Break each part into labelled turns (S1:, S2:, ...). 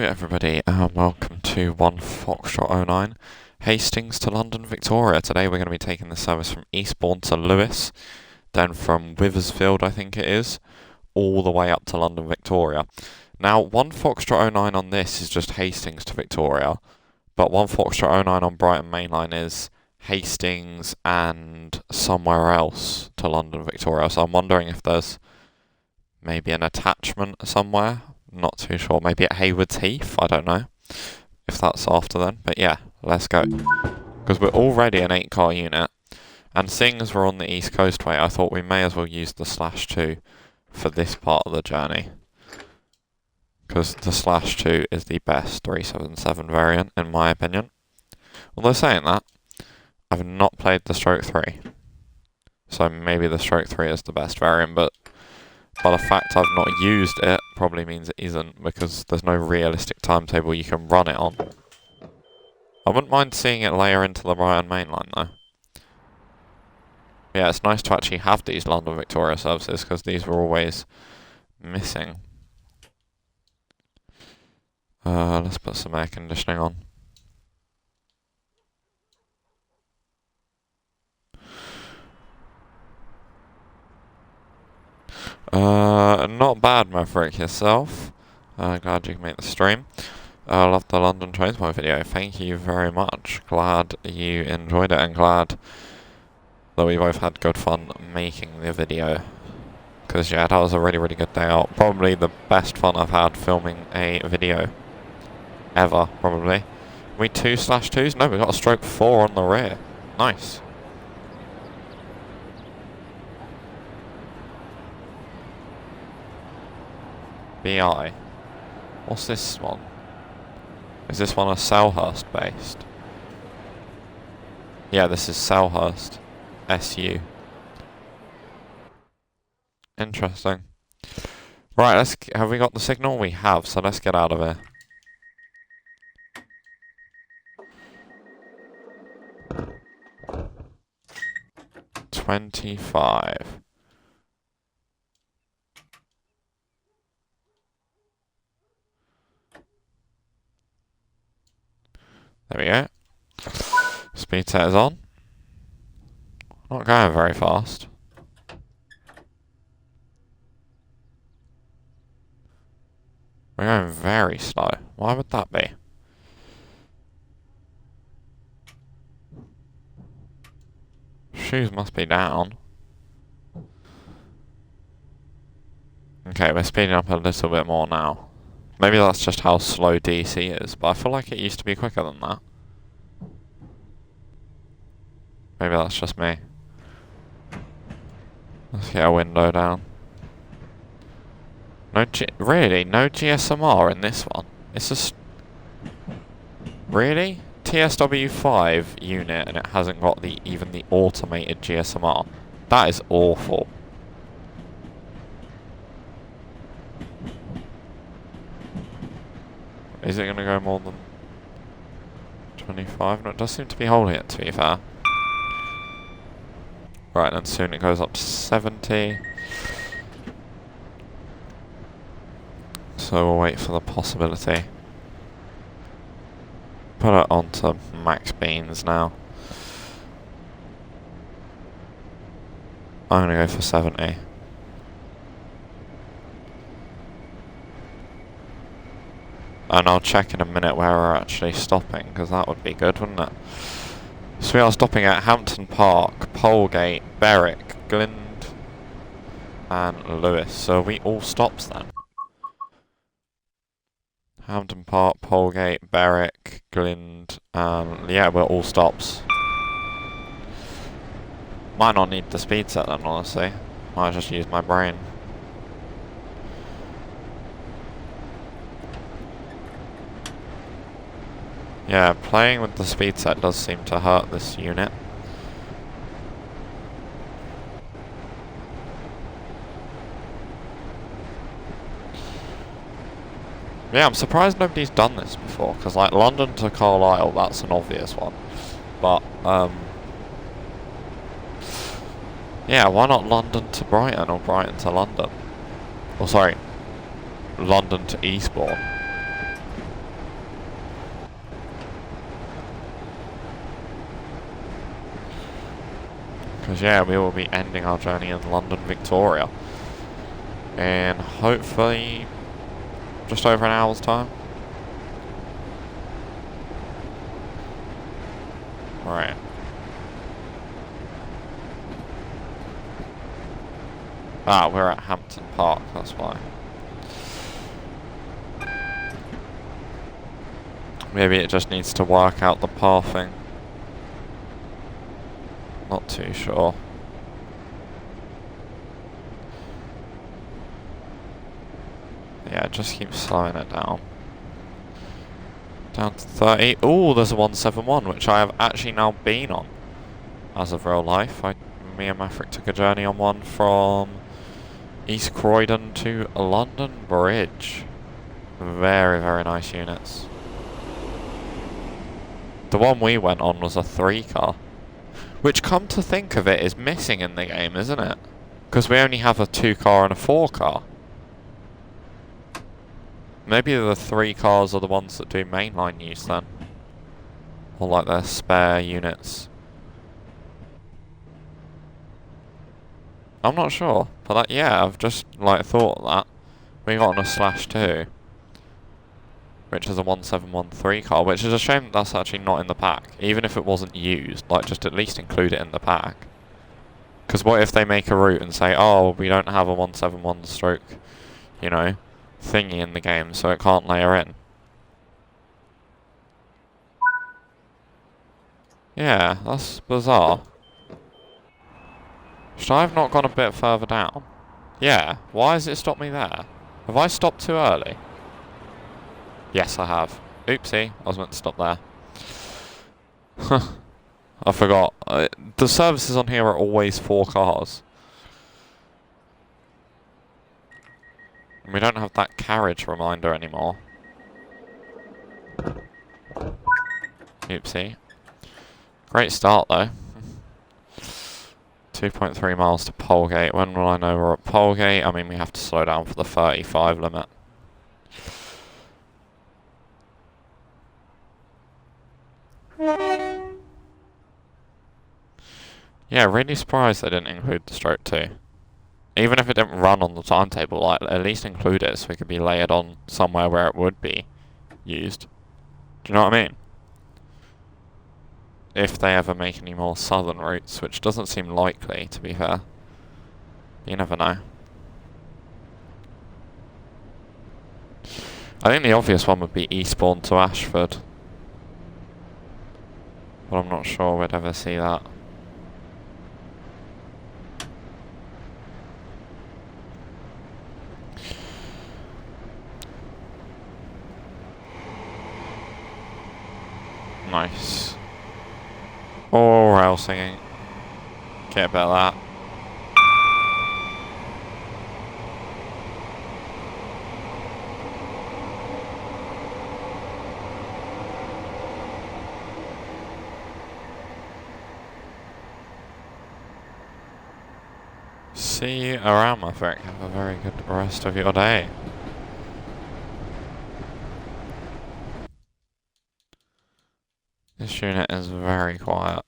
S1: everybody, and welcome to 1 Foxtrot 09, Hastings to London, Victoria. Today we're going to be taking the service from Eastbourne to Lewes, then from Withersfield, I think it is, all the way up to London, Victoria. Now, 1 Foxtrot 09 on this is just Hastings to Victoria, but 1 Foxtrot 09 on Brighton Mainline is Hastings and somewhere else to London, Victoria. So I'm wondering if there's maybe an attachment somewhere. Not too sure. Maybe at Haywards Heath. I don't know if that's after then. But yeah, let's go. Because we're already an 8-car unit. And seeing as we're on the East Coastway, I thought we may as well use the /2 for this part of the journey. Because the /2 is the best 377 variant, in my opinion. Although saying that, I've not played the Stroke 3. So maybe the Stroke 3 is the best variant, but by the fact I've not used it probably means it isn't, because there's no realistic timetable you can run it on. I wouldn't mind seeing it layer into the Brighton Mainline though. Yeah, it's nice to actually have these London Victoria services, because these were always missing. Let's put some air conditioning on. Not bad, Maverick, yourself. Glad you can make the stream. I love the London Trains My video. Thank you very much. Glad you enjoyed it, and glad that we both had good fun making the video. Because yeah, that was a really good day out. Probably the best fun I've had filming a video ever, probably. We 2/2s? No, we got a Stroke 4 on the rear. Nice. BI. What's this one? Is this one a Selhurst based? Yeah, this is Selhurst. SU. Interesting. Right, have we got the signal? We have, so let's get out of here. $25. There we go. Speed set is on. Not going very fast. We're going very slow. Why would that be? Shoes must be down. Okay, we're speeding up a little bit more now. Maybe that's just how slow DC is, but I feel like it used to be quicker than that. Maybe that's just me. Let's get a window down. Really? No GSMR in this one? It's just... Really? TSW 5 unit and it hasn't got even the automated GSMR. That is awful. Is it going to go more than 25? No, it does seem to be holding it, to be fair. Right, and soon it goes up to 70. So we'll wait for the possibility. Put it onto max beans now. I'm going to go for 70. And I'll check in a minute where we're actually stopping, because that would be good, wouldn't it? So we are stopping at Hampton Park, Polegate, Berwick, Glynde, and Lewes. So are we all stops then? Hampton Park, Polegate, Berwick, Glynde, yeah, we're all stops. Might not need the speed set then, honestly. Might just use my brain. Yeah, playing with the speed set does seem to hurt this unit. Yeah, I'm surprised nobody's done this before, because like London to Carlisle, that's an obvious one. But, yeah, why not London to Brighton or Brighton to London? Or sorry, London to Eastbourne. Because yeah, we will be ending our journey in London, Victoria. In hopefully just over an hour's time. Right. Ah, we're at Hampton Park, that's why. Maybe it just needs to work out the pathing. Not too sure. Yeah, just keep slowing it down. Down to 30. Ooh, there's a 171, which I have actually now been on. As of real life. Me and Maverick took a journey on one from East Croydon to London Bridge. Very, very nice units. The one we went on was a 3-car. Which, come to think of it, is missing in the game, isn't it? Because we only have a 2-car and a 4-car. Maybe the 3 cars are the ones that do mainline use then. Or like their spare units. I'm not sure. But like, yeah, I've just like thought that. We got on a /2. Which is a 1713 car, which is a shame that that's actually not in the pack. Even if it wasn't used, like just at least include it in the pack. Because what if they make a route and say, oh, we don't have a 171 stroke, you know, thingy in the game, so it can't layer in. Yeah, that's bizarre. Should I have not gone a bit further down? Yeah, why has it stopped me there? Have I stopped too early? Yes, I have. Oopsie, I was meant to stop there. I forgot. The services on here are always 4 cars. And we don't have that carriage reminder anymore. Oopsie. Great start though. 2.3 miles to Polegate. When will I know we're at Polegate? I mean, we have to slow down for the 35 limit. Yeah, really surprised they didn't include the stroke 2. Even if it didn't run on the timetable, like, at least include it so it could be layered on somewhere where it would be used. Do you know what I mean? If they ever make any more southern routes, which doesn't seem likely, to be fair. You never know. I think the obvious one would be Eastbourne to Ashford. But I'm not sure we'd ever see that. Nice. Oh, rail singing. Get a bit of that. See you around, Maverick. Have a very good rest of your day. This unit is very quiet.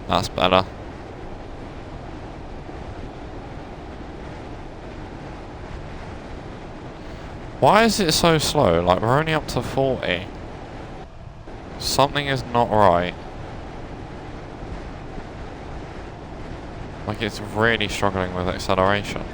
S1: That's better. Why is it so slow? Like, we're only up to 40. Something is not right. Like, it's really struggling with acceleration.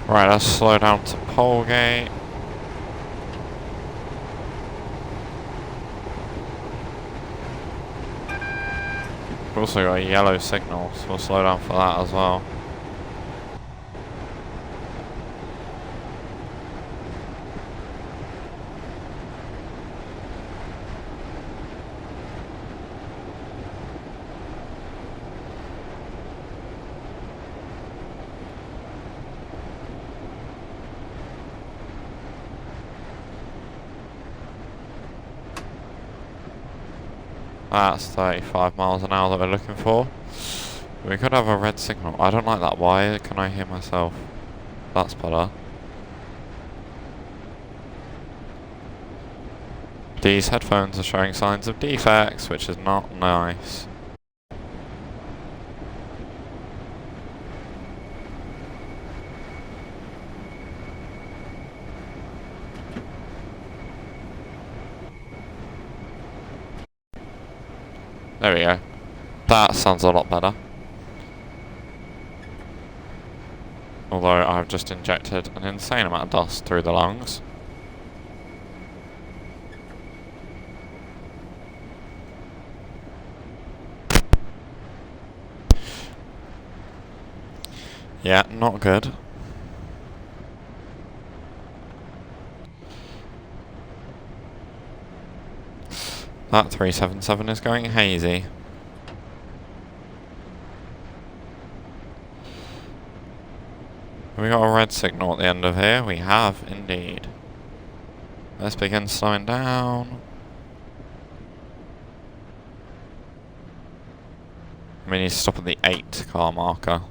S1: Right, let's slow down to Polegate. We've also got a yellow signal, so we'll slow down for that as well. That's 35 miles an hour that we're looking for. We could have a red signal. I don't like that. Why can I hear myself? That's better. These headphones are showing signs of defects, which is not nice. There we go. That sounds a lot better. Although I've just injected an insane amount of dust through the lungs. Yeah, not good. That 377 is going hazy. Have we got a red signal at the end of here? We have, indeed. Let's begin slowing down. We need to stop at the 8 car marker.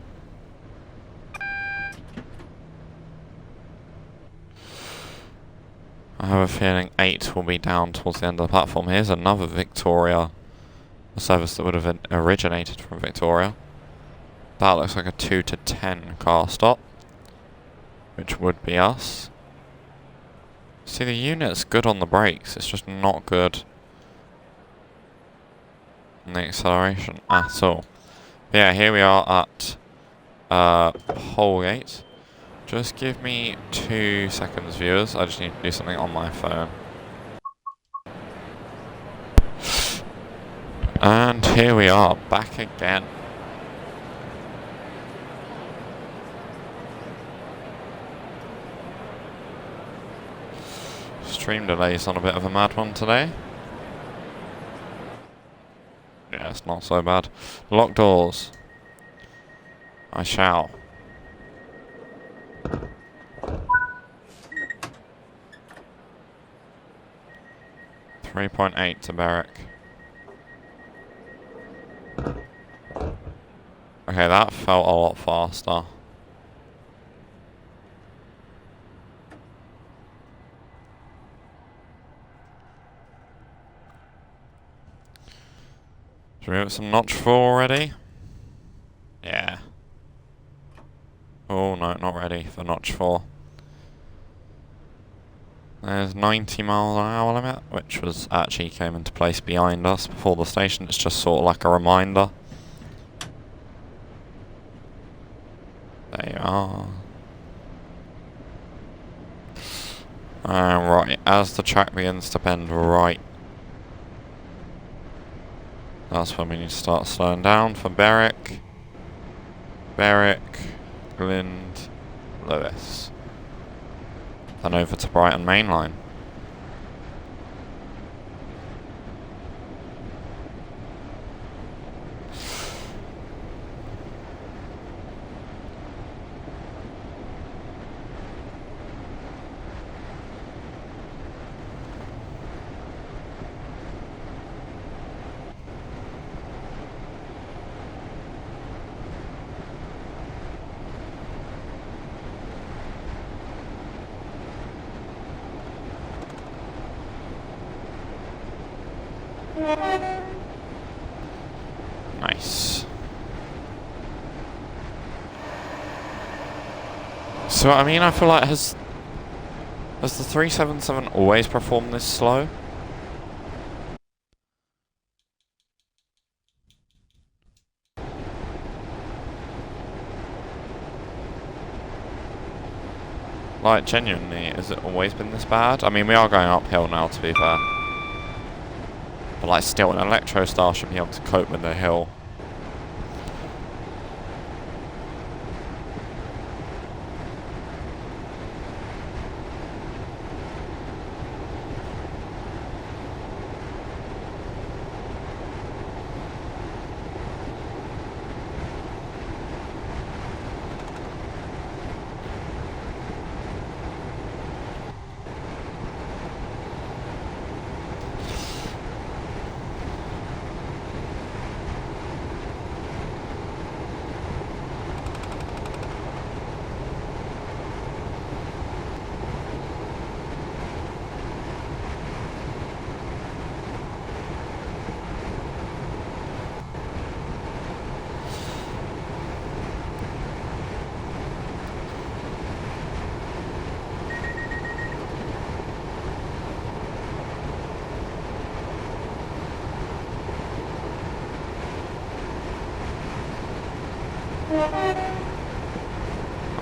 S1: I have a feeling 8 will be down towards the end of the platform. Here's another Victoria. A service that would have originated from Victoria. That looks like a 2 to 10 car stop, which would be us. See, the unit's good on the brakes, it's just not good on the acceleration at all. But yeah, here we are at Holgate. Just give me 2 seconds, viewers. I just need to do something on my phone. And here we are, back again. Stream delay's on a bit of a mad one today. Yeah, it's not so bad. Lock doors. I shall. 3.8 to Berwick. Okay, that felt a lot faster. Should we have some notch 4 already? Yeah. Oh no, not ready for notch 4. There's 90 miles an hour limit, which was actually came into place behind us before the station. It's just sort of like a reminder. There you are. Right, as the track begins to bend right, that's when we need to start slowing down for Berwick, Lind, Lewis. Then over to Brighton Main Line. Nice. So, I mean, I feel like has the 377 always performed this slow? Like, genuinely, has it always been this bad? I mean, we are going uphill now, to be fair. But, like, still, an Electro Star should be able to cope with the hill.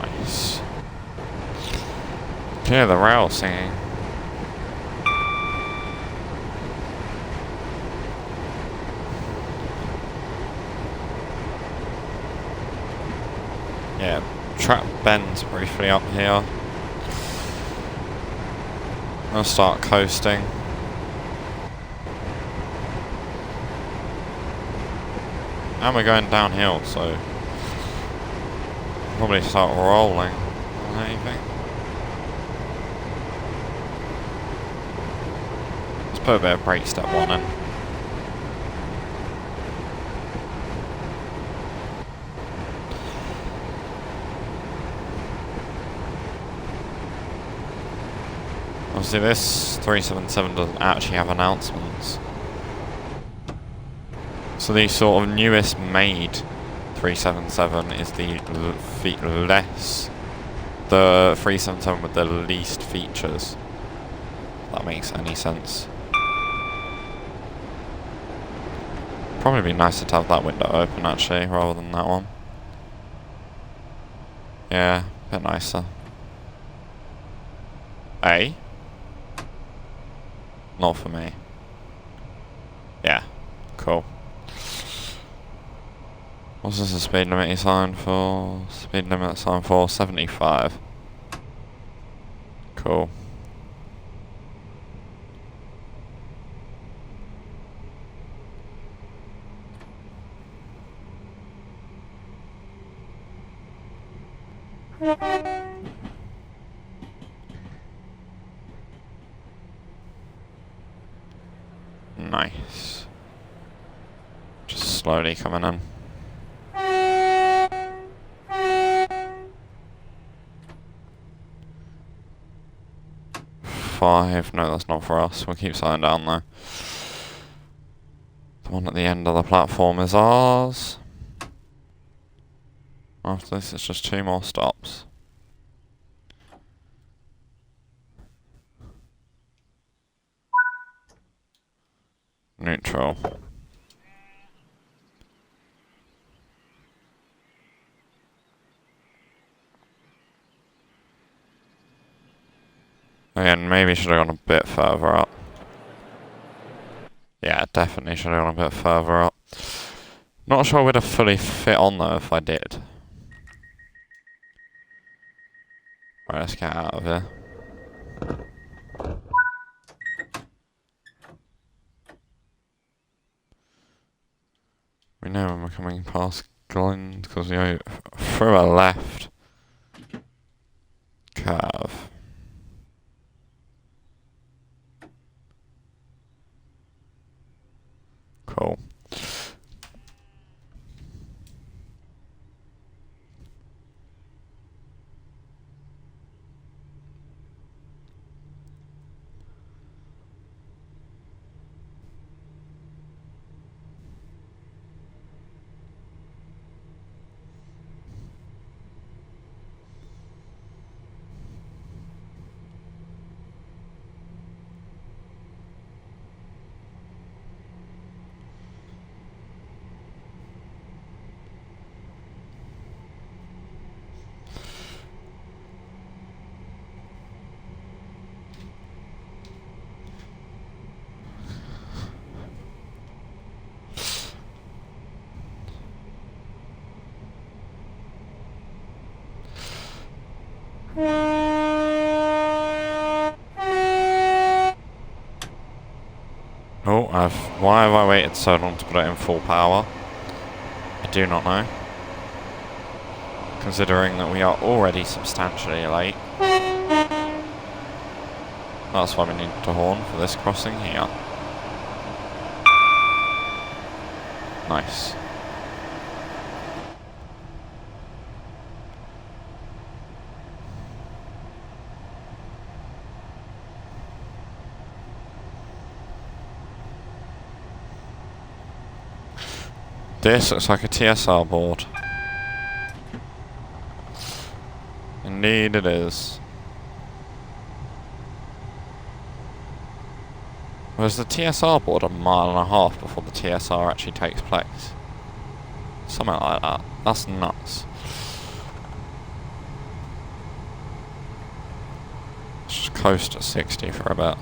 S1: Nice. Clear the rail singing. Yeah, track bends briefly up here. I'll start coasting. And we're going downhill, so probably start rolling. Anything. Let's put a bit of brake step on in. Obviously this 377 doesn't actually have announcements. So the sort of newest made 377 is the the 377 with the least features. If that makes any sense. Probably be nicer to have that window open actually, rather than that one. Yeah, a bit nicer. Not for me. Yeah, cool. What's this a speed limit sign for? Speed limit sign for 75. Cool. Nice. Just slowly coming in. 5. No, that's not for us. We'll keep slowing down though. The one at the end of the platform is ours. After this, it's just 2 more stops. Neutral. Again, maybe should have gone a bit further up. Yeah, definitely should have gone a bit further up. Not sure we'd have fully fit on though if I did. Right, let's get out of here. We know when we're coming past Glen because we go through a left curve. Cool. Oh, why have I waited so long to put it in full power? I do not know. Considering that we are already substantially late. That's why we need to horn for this crossing here. Nice. This looks like a TSR board. Indeed it is. Was the TSR board a mile and a half before the TSR actually takes place? Something like that. That's nuts. Let's just coast at 60 for a bit.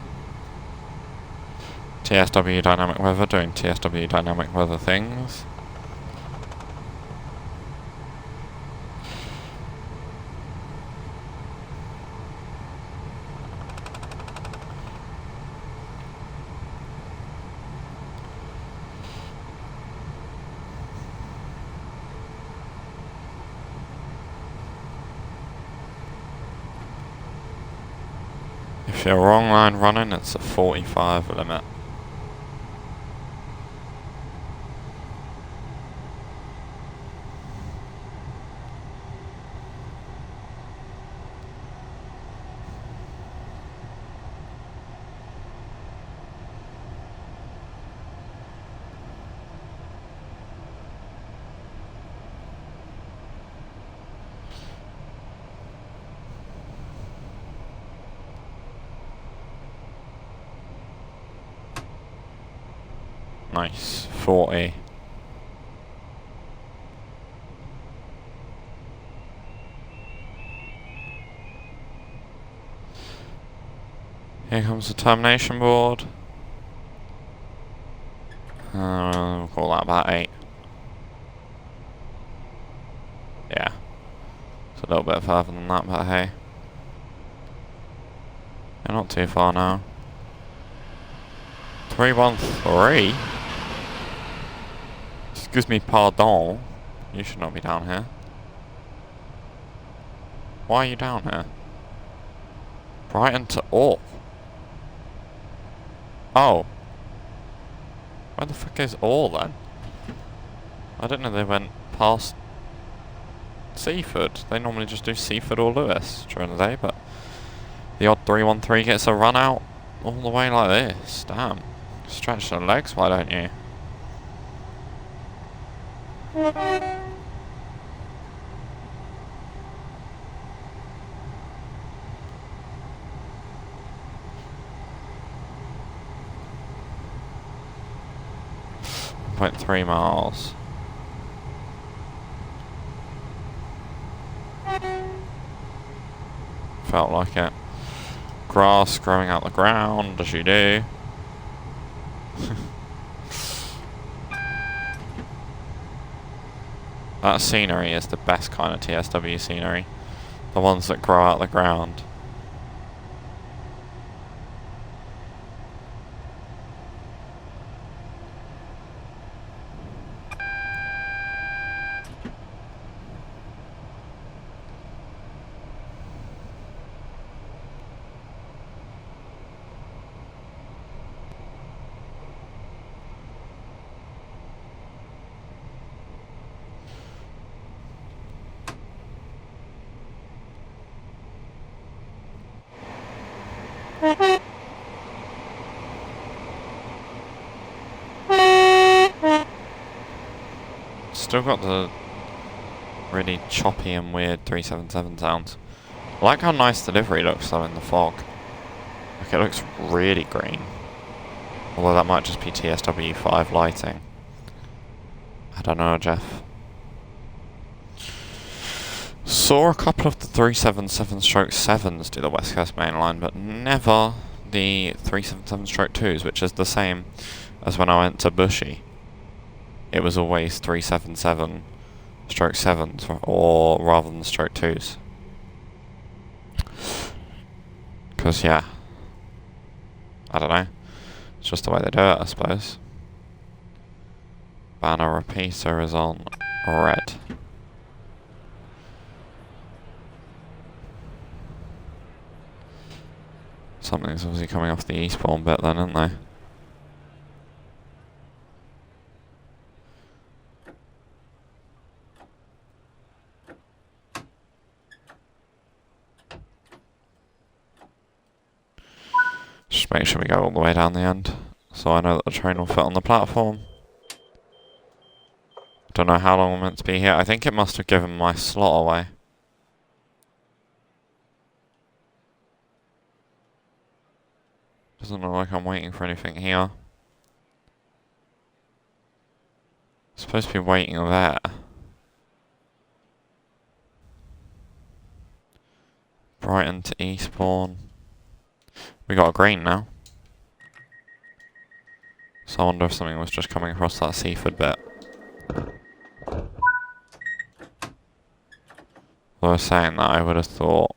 S1: TSW dynamic weather doing TSW dynamic weather things. If you're wrong line running, it's a 45 limit. Nice. 40. Here comes the termination board. We'll call that about 8. Yeah. It's a little bit further than that, but hey. You're not too far now. 313? Excuse me, pardon. You should not be down here. Why are you down here? Brighton to Orp. Oh. Where the fuck is Orr then? I didn't know they went past Seaford. They normally just do Seaford or Lewis during the day, but the odd 313 gets a run out all the way like this. Damn. Stretch the legs, why don't you? .3 miles. Felt like it. Grass growing out the ground, as you do. That scenery is the best kind of TSW scenery. The ones that grow out the ground. Still got the really choppy and weird 377 sounds. I like how nice delivery looks though in the fog. Like it looks really green. Although that might just be TSW 5 lighting. I don't know, Jeff. Saw a couple of the 377/7s do the West Coast Main Line, but never the 377/2s, which is the same as when I went to Bushy. It was always 377/7s, or rather than stroke 2s. Because, yeah. I don't know. It's just the way they do it, I suppose. Banner repeater is on red. Something's obviously coming off the eastbourne bit then, isn't they? Just make sure we go all the way down the end, so I know that the train will fit on the platform. Don't know how long we're meant to be here. I think it must have given my slot away. Doesn't look like I'm waiting for anything here. It's Supposed to be waiting there. Brighton to Eastbourne. We got a green now. So I wonder if something was just coming across that Seaford bit. Although I was saying that, I would have thought.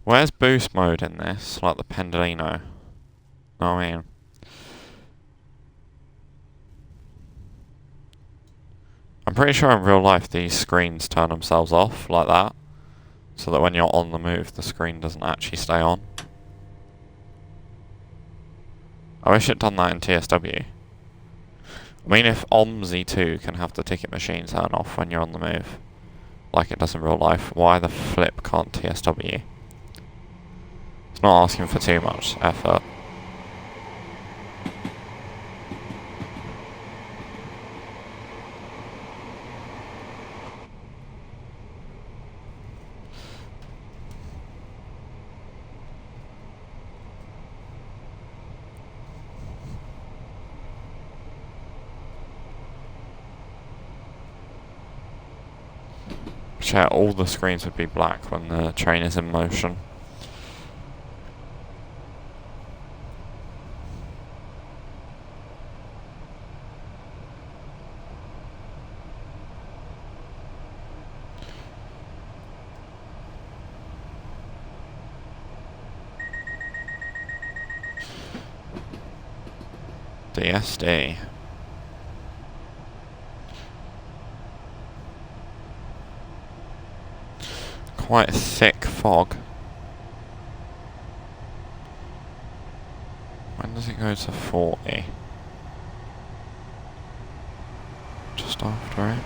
S1: Where's boost mode in this? Like the Pendolino. Know what I mean? I'm pretty sure in real life these screens turn themselves off like that. So that when you're on the move, the screen doesn't actually stay on. I wish it'd done that in TSW. I mean, if OMSI 2 can have the ticket machine turn off when you're on the move, like it does in real life, why the flip can't TSW? It's not asking for too much effort. Chat, all the screens would be black when the train is in motion. DSD. Quite a thick fog. When does it go to 40? Just after it.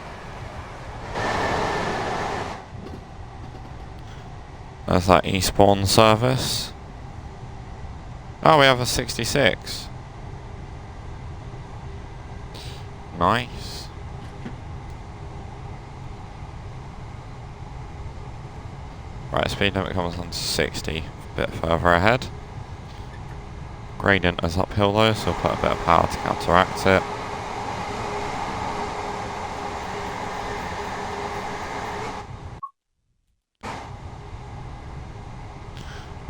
S1: There's that Eastbourne service. Oh, we have a 66. Nice. Right, speed limit comes on to 60, a bit further ahead. Gradient is uphill though, so we'll put a bit of power to counteract it.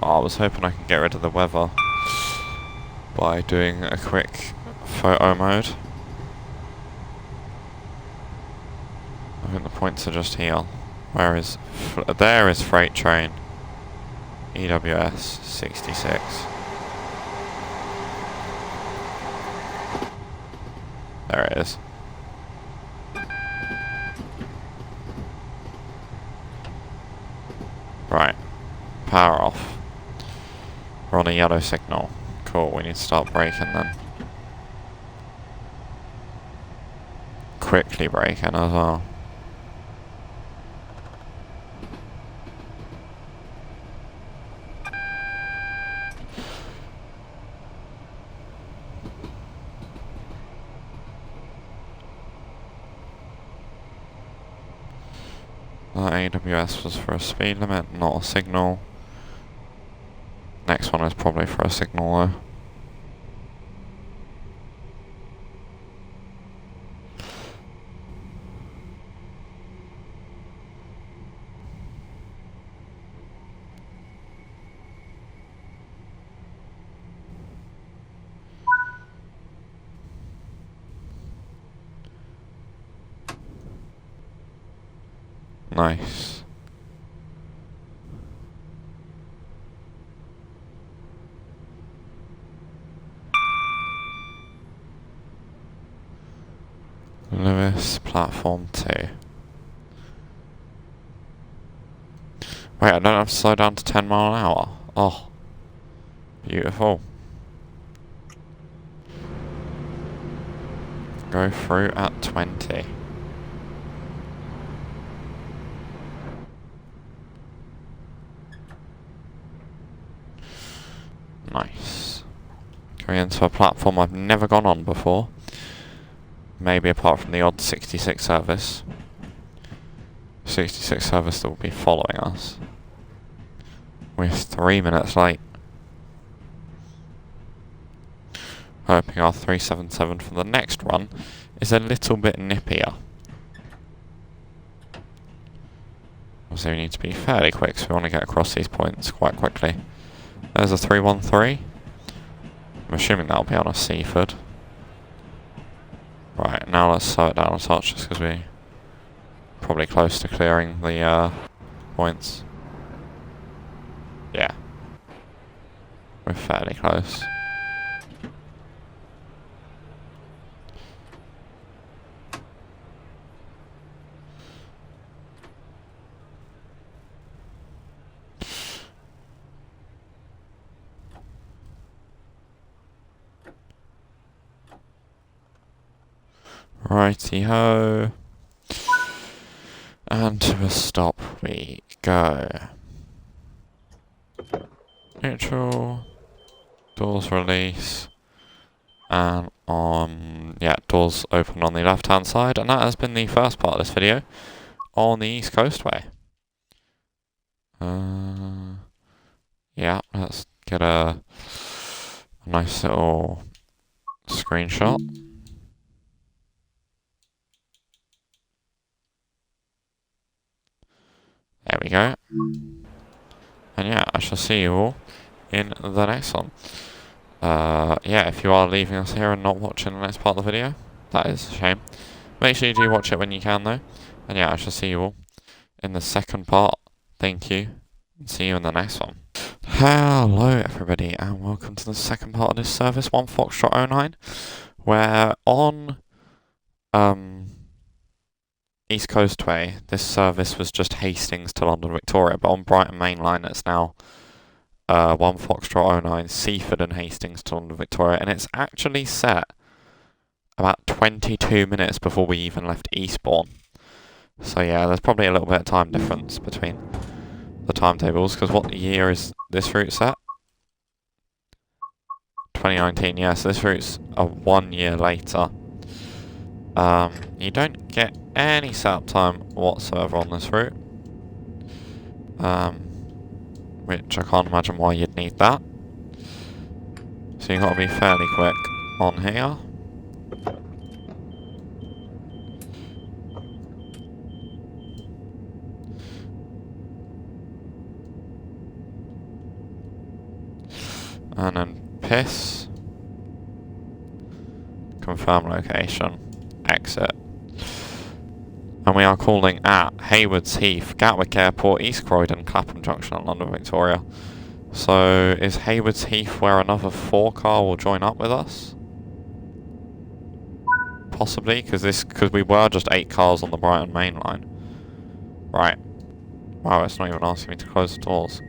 S1: Oh, I was hoping I could get rid of the weather by doing a quick photo mode. I think the points are just here. Where is... there is freight train. EWS 66. There it is. Right. Power off. We're on a yellow signal. Cool, we need to start braking then. Quickly braking as well. That AWS was for a speed limit, not a signal. Next one is probably for a signal though. Nice. Lewis, platform 2. Wait, I don't have to slow down to 10 mile an hour. Oh. Beautiful. Go through at 20. Nice. Going into a platform I've never gone on before. Maybe apart from the odd 66 service. 66 service that will be following us. We're 3 minutes late. Hoping our 377 for the next run is a little bit nippier. So we need to be fairly quick, so we want to get across these points quite quickly. There's a 313. I'm assuming that'll be on a Seaford. Right, now let's slow it down a touch, just because we're probably close to clearing the points. Yeah. We're fairly close. Righty-ho. And to a stop we go. Neutral. Doors release. And yeah, doors open on the left-hand side. And that has been the first part of this video on the East Coastway. Yeah, let's get a nice little screenshot. There we go. And yeah, I shall see you all in the next one. Yeah, if you are leaving us here and not watching the next part of the video, that is a shame. Make sure you do watch it when you can though. And yeah, I shall see you all in the second part. Thank you. And see you in the next one. Hello everybody and welcome to the second part of this service, 1 Foxtrot 09. Where on East Coastway, this service was just Hastings to London Victoria, but on Brighton Main Line it's now 1 Foxtrot 09, Seaford and Hastings to London Victoria, and it's actually set about 22 minutes before we even left Eastbourne. So yeah, there's probably a little bit of time difference between the timetables, because what year is this route set? 2019, yeah, so this route's 1 year later. You don't get any setup time whatsoever on this route. Which I can't imagine why you'd need that. So you've got to be fairly quick on here. And then piss. Confirm location. Exit. And we are calling at Haywards Heath, Gatwick Airport, East Croydon, Clapham Junction and London Victoria. So is Haywards Heath where another 4 car will join up with us? Possibly, because we were just 8 cars on the Brighton Main Line. Right. Wow, it's not even asking me to close the doors.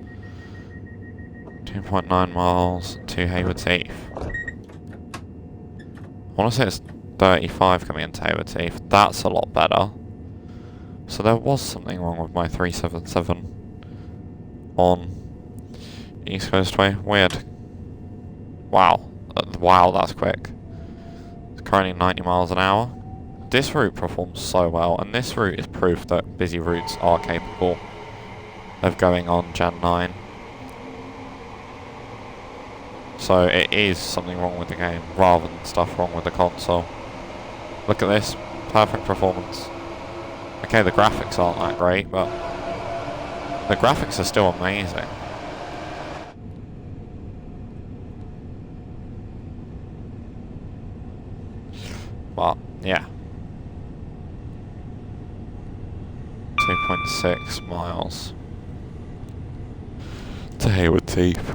S1: 2.9 miles to Haywards Heath. I want to say it's 35 coming into Haywards Heath. That's a lot better. So there was something wrong with my 377 on East Coastway. Weird. Wow. Wow, that's quick. It's currently 90 miles an hour. This route performs so well, and this route is proof that busy routes are capable of going on Gen 9. So it is something wrong with the game, rather than stuff wrong with the console. Look at this. Perfect performance. Okay, the graphics aren't that great, but the graphics are still amazing. But, yeah. 2.6 miles to Haywards Heath.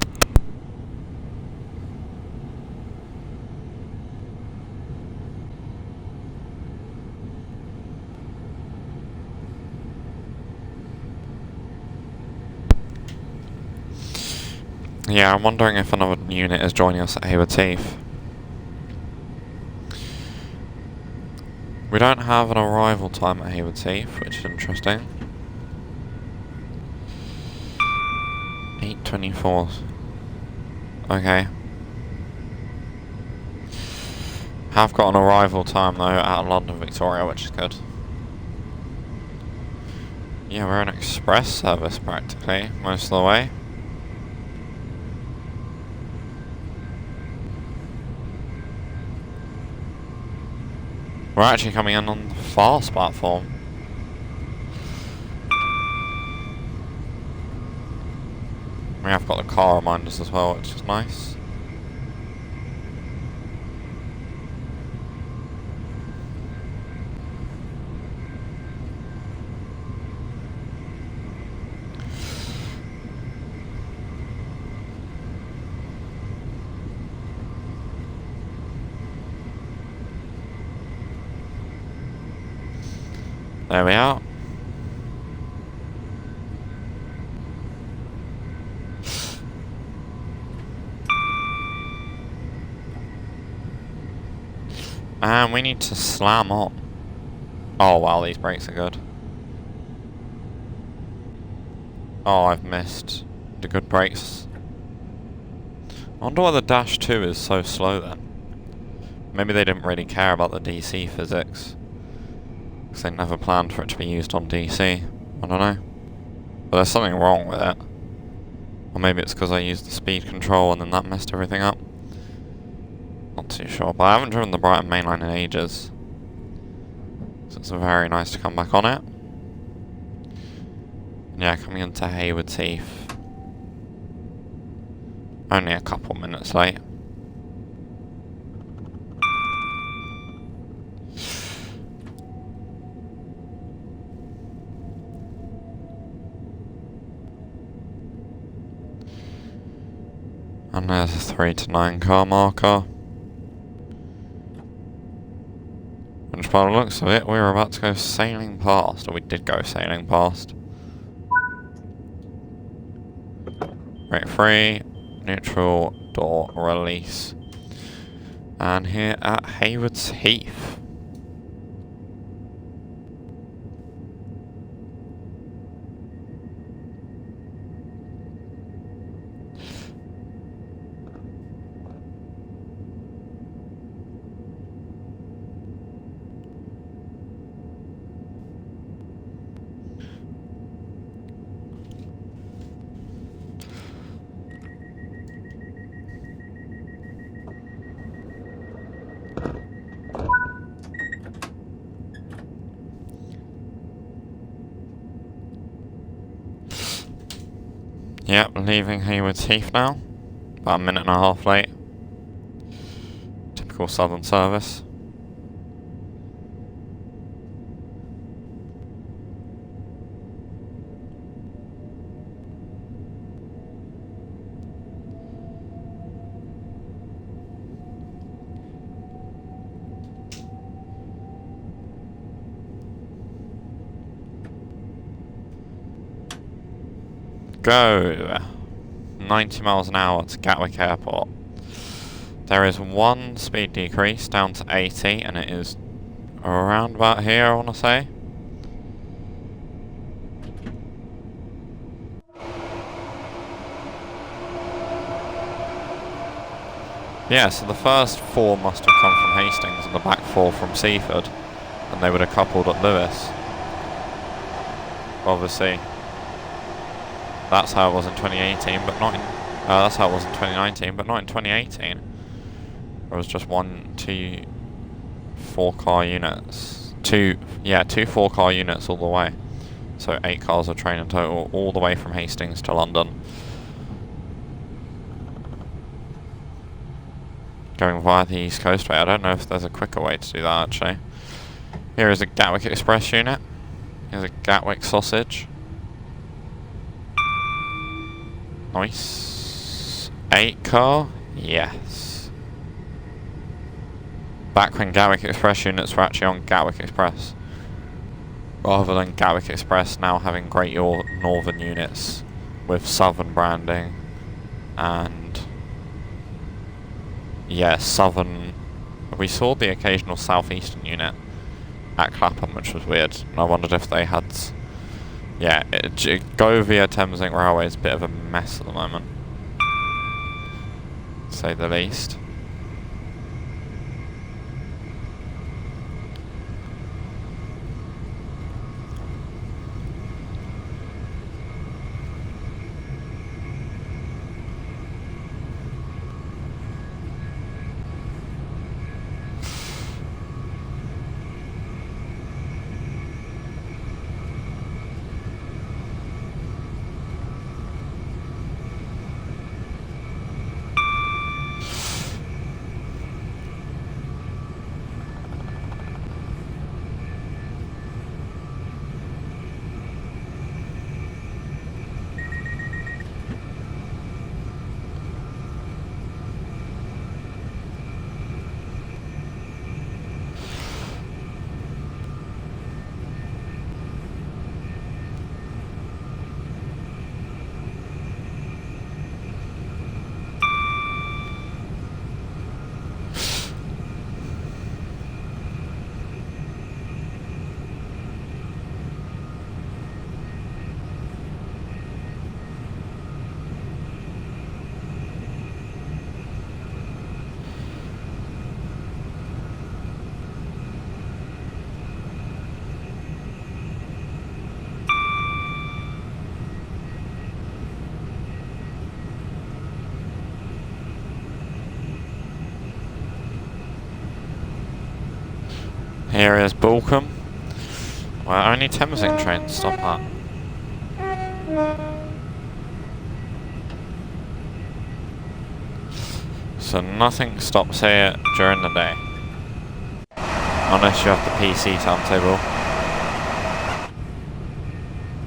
S1: Yeah, I'm wondering if another unit is joining us at Haywards Heath. We don't have an arrival time at Haywards Heath, which is interesting. 8:24. Okay. Have got an arrival time though at London Victoria, which is good. Yeah, we're an express service practically, most of the way. We're actually coming in on the fast platform. We have got the car reminders as well, which is nice. There we are. And we need to slam on. Oh wow, these brakes are good. Oh, I've missed the good brakes. I wonder why the Dash 2 is so slow then. Maybe they didn't really care about the DC physics, because they never planned for it to be used on DC. I don't know. But there's something wrong with it. Or maybe it's because I used the speed control and then that messed everything up. Not too sure, but I haven't driven the Brighton mainline in ages. So it's very nice to come back on it. Yeah, coming into Haywards Heath. Only a couple minutes late. And there's a 3 to 9 car marker. Which by the looks of it, we were about to go sailing past, or we did go sailing past. Brake free, neutral, door release. And here at Haywards Heath. Yep, leaving Haywards Heath now. About a minute and a half late. Typical southern service. Go 90 miles an hour to Gatwick Airport. There is one speed decrease down to 80 and it is around about here, I want to say. Yeah, so the first 4 must have come from Hastings and the back 4 from Seaford, and they would have coupled at Lewis. Obviously, that's how it was in 2018, but not in. That's how it was in 2019, but not in 2018. It was just 1, 2, 4 car units. 2 4 car units all the way. So 8 cars a train in total, all the way from Hastings to London. Going via the East Coastway. I don't know if there's a quicker way to do that actually. Here is a Gatwick Express unit. Here's a Gatwick sausage. Nice. 8 car? Yes. Back when Gatwick Express units were actually on Gatwick Express, rather than Gatwick Express now having Great Northern units with Southern branding and yeah, Southern. We saw the occasional Southeastern unit at Clapham, which was weird, and I wondered if they had. Yeah, go via Thameslink Railway is a bit of a mess at the moment, to say the least. Here is Balcombe, where only Thameslink trains stop at. So nothing stops here during the day. Unless you have the PC timetable.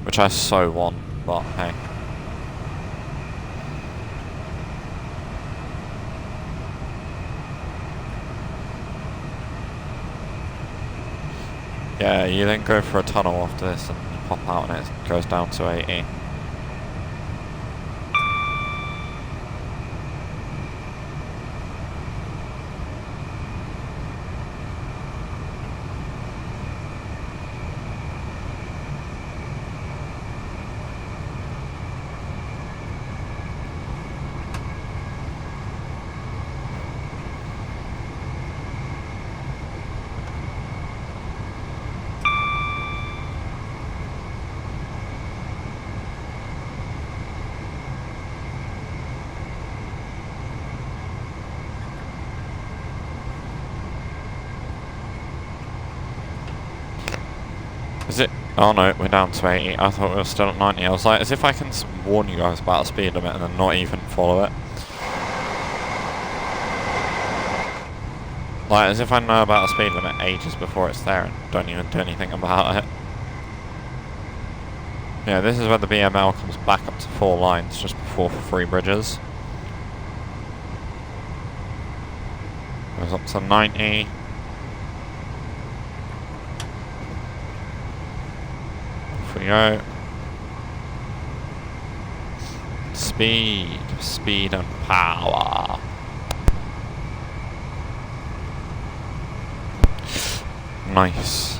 S1: Which I so want, but hey. Yeah, you then go for a tunnel after this and you pop out and it goes down to 80. Is it? Oh no, we're down to 80. I thought we were still at 90. I was like, as if I can warn you guys about a speed limit and then not even follow it. Like, as if I know about a speed limit ages before it's there and don't even do anything about it. Yeah, this is where the BML comes back up to 4 lines just before 3 bridges. Goes up to 90. Off we go. Speed, speed and power. Nice.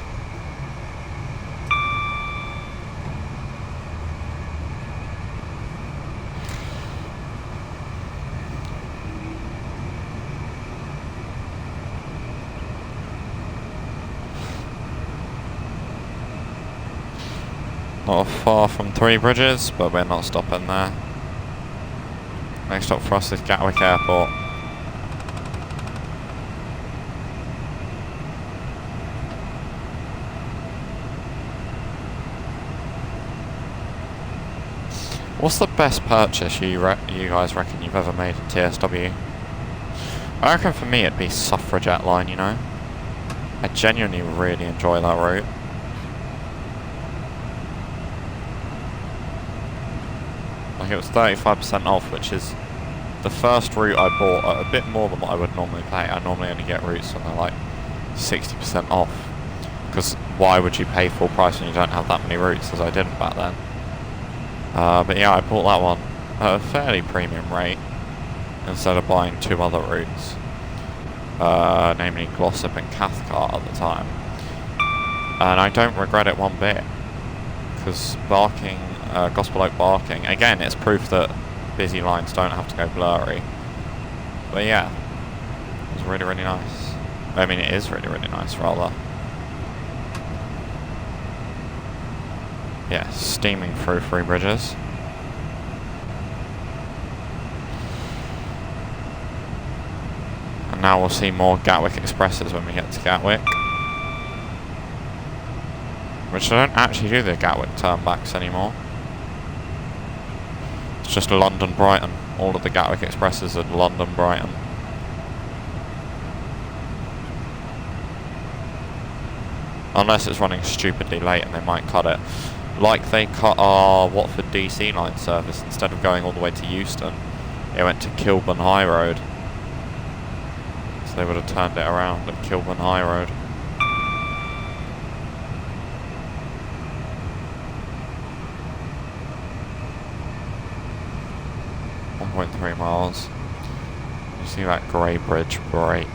S1: Not far from 3 bridges, but we're not stopping there. Next stop for us is Gatwick Airport. What's the best purchase you guys reckon you've ever made in TSW? I reckon for me it'd be Suffragette line, you know? I genuinely really enjoy that route. Like, it was 35% off, which is the first route I bought at a bit more than what I would normally pay. I normally only get routes when they're like 60% off. Because why would you pay full price when you don't have that many routes, as I didn't back then? But yeah, I bought that one at a fairly premium rate instead of buying 2 other routes, namely Glossop and Cathcart at the time. And I don't regret it one bit, because Barking, Gospel Oak Barking, again, it's proof that busy lines don't have to go blurry. But yeah, it was really, really nice. I mean, it is really, really nice, rather. Yeah, steaming through 3 bridges. And now we'll see more Gatwick Expresses when we get to Gatwick. Which I don't actually do the Gatwick turnbacks anymore. It's just London-Brighton. All of the Gatwick Expresses are London-Brighton. Unless it's running stupidly late and they might cut it. Like they cut our Watford DC line service. Instead of going all the way to Euston, it went to Kilburn High Road. So they would have turned it around at Kilburn High Road. .3 miles. You see that grey bridge break.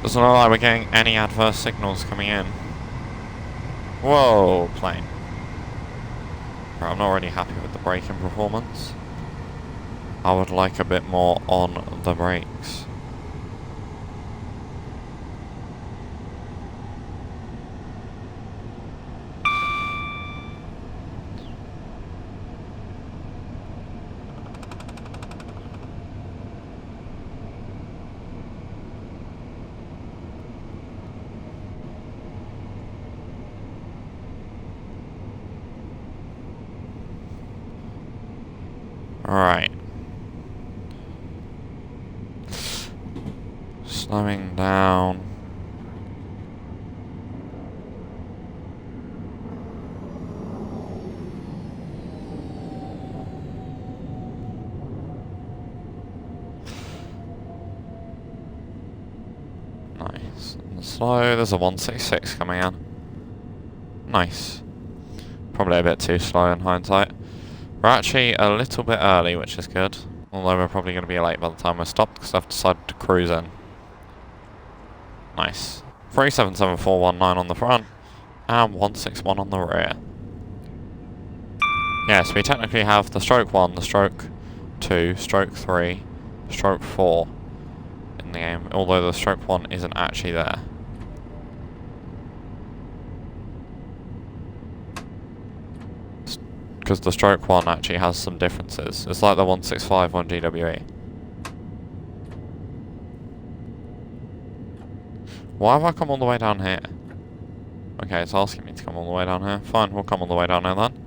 S1: Doesn't look like we're getting any adverse signals coming in. Whoa, plane. Right, I'm not really happy with the braking performance. I would like a bit more on the brakes. Alright. Slowing down. Nice. And slow. There's a 166 coming in. Nice. Probably a bit too slow in hindsight. We're actually a little bit early, which is good. Although we're probably going to be late by the time we're stopped because I've decided to cruise in. Nice. 377419 on the front and 161 on the rear. Yes, we technically have the stroke 1, the stroke 2, stroke 3, stroke 4 in the game, although the stroke 1 isn't actually there. Because the stroke 1 actually has some differences. It's like the 165 on GWE. Why have I come all the way down here? Okay, it's asking me to come all the way down here. Fine, we'll come all the way down here then.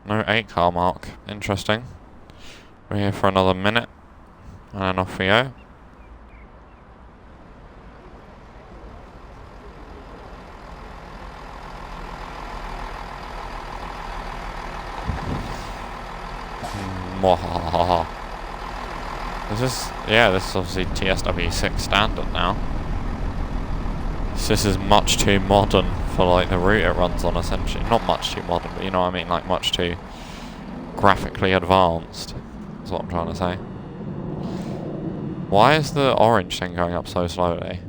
S1: No 8 car mark. Interesting. We're here for another minute. And then off we go. Mwahaha. This is obviously TSW 6 standard now. So this is much too modern for like the route it runs on, essentially. Not much too modern, but you know what I mean, like much too graphically advanced, is what I'm trying to say. Why is the orange thing going up so slowly?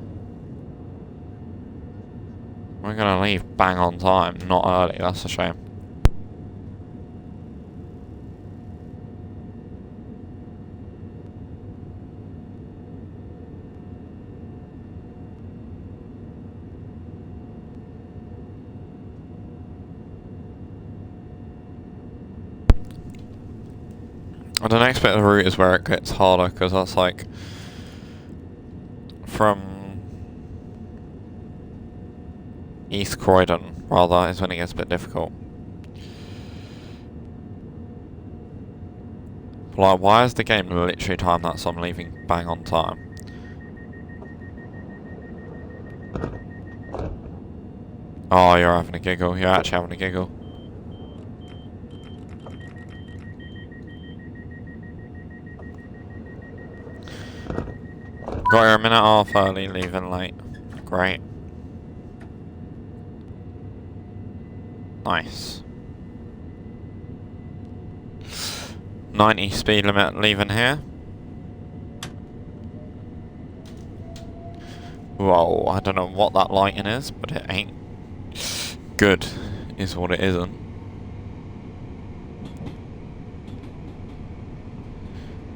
S1: We're gonna leave bang on time, not early, that's a shame. And the next bit of the route is where it gets harder, because that's like from East Croydon, rather, is when it gets a bit difficult. Like, why is the game literally timed that so I'm leaving bang on time? Oh, you're having a giggle. You're actually having a giggle. Got here a minute off early, leaving late. Great. Nice. 90 speed limit leaving here. Whoa, I don't know what that lighting is, but it ain't good, is what it isn't.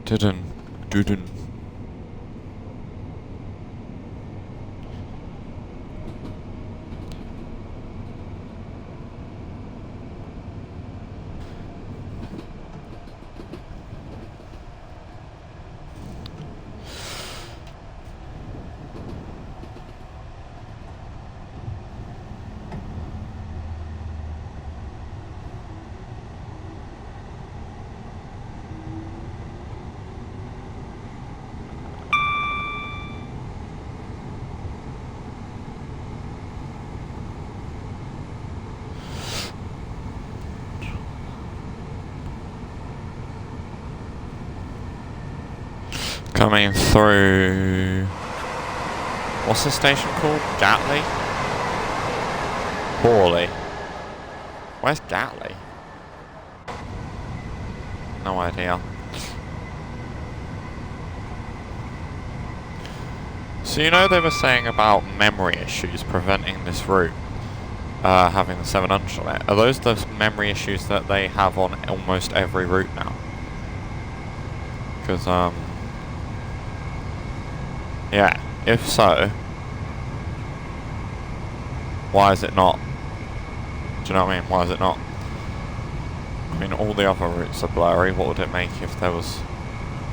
S1: Didn't. Coming through... What's this station called? Gatley? Hawley. Where's Gatley? No idea. So you know they were saying about memory issues preventing this route having the 700 on it. Are those the memory issues that they have on almost every route now? Because, yeah, if so, why is it not? Do you know what I mean? Why is it not? I mean, all the other routes are blurry. What would it make if there was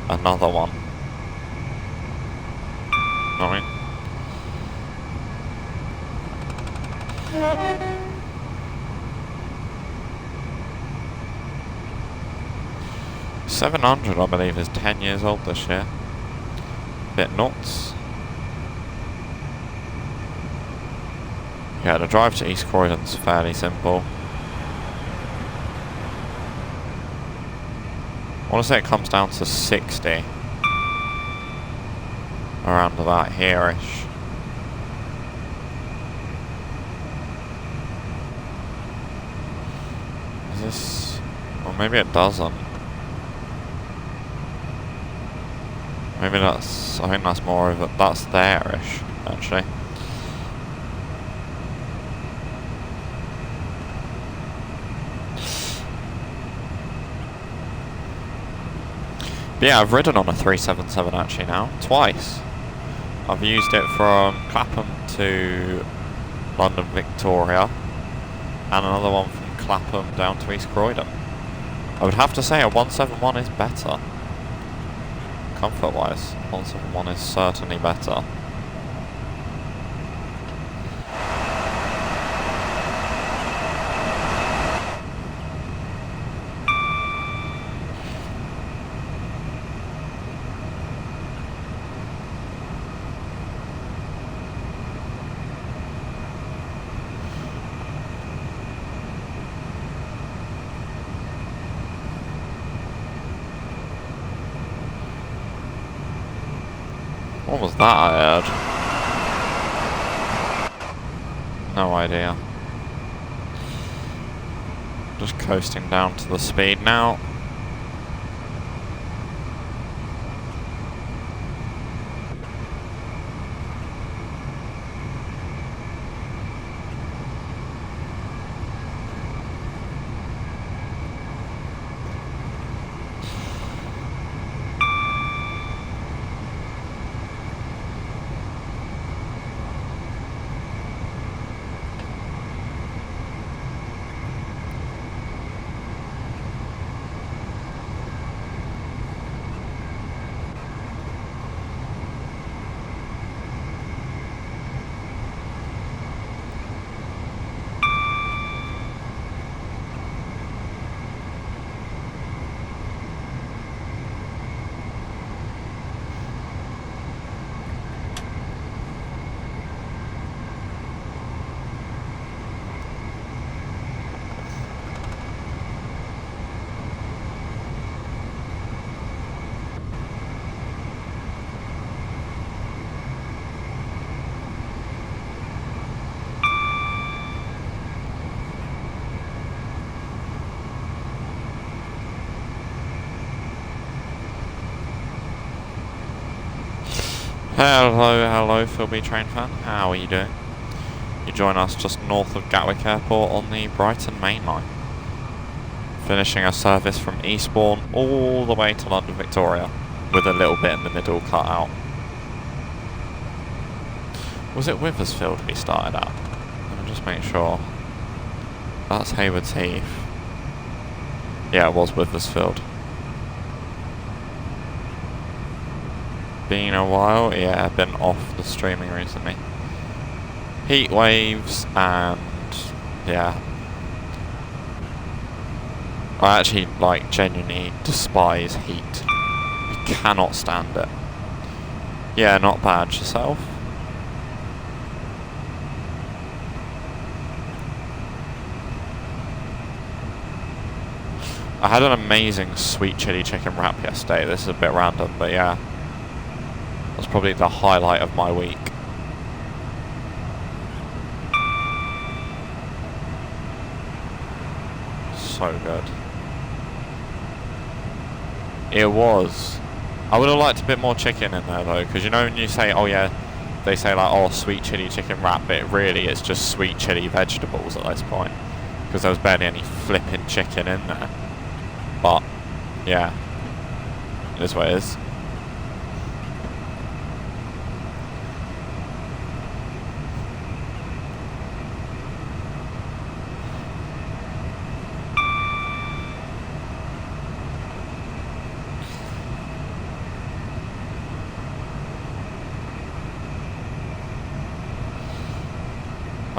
S1: another one? You know what I mean? 700, I believe, is 10 years old this year. Bit nuts. Yeah, the drive to East Croydon's fairly simple. I want to say it comes down to 60. Around about here-ish. Is this... Well, maybe it doesn't. Maybe that's... I think that's more of it. That's there-ish, actually. But yeah, I've ridden on a 377 actually now, twice. I've used it from Clapham to London Victoria, and another one from Clapham down to East Croydon. I would have to say a 171 is better. Comfort-wise, 171 is certainly better. What was that I heard? No idea. Just coasting down to the speed now. Hello Philby train fan, how are you doing? You join us just north of Gatwick Airport on the Brighton Main Line. Finishing a service from Eastbourne all the way to London Victoria, with a little bit in the middle cut out. Was it Withersfield we started at? Let me just make sure. That's Haywards Heath. Yeah, it was Withersfield. Been a while, yeah, been off the streaming recently. Heat waves and yeah. I actually genuinely despise heat. I cannot stand it. Yeah, not bad. Yourself? I had an amazing sweet chili chicken wrap yesterday. This is a bit random, but yeah. That's probably the highlight of my week. So good. It was. I would have liked a bit more chicken in there though, because you know when you say, oh yeah, they say like, oh, sweet chili chicken wrap, but really it's just sweet chili vegetables at this point, because there was barely any flipping chicken in there. But yeah, it is what it is.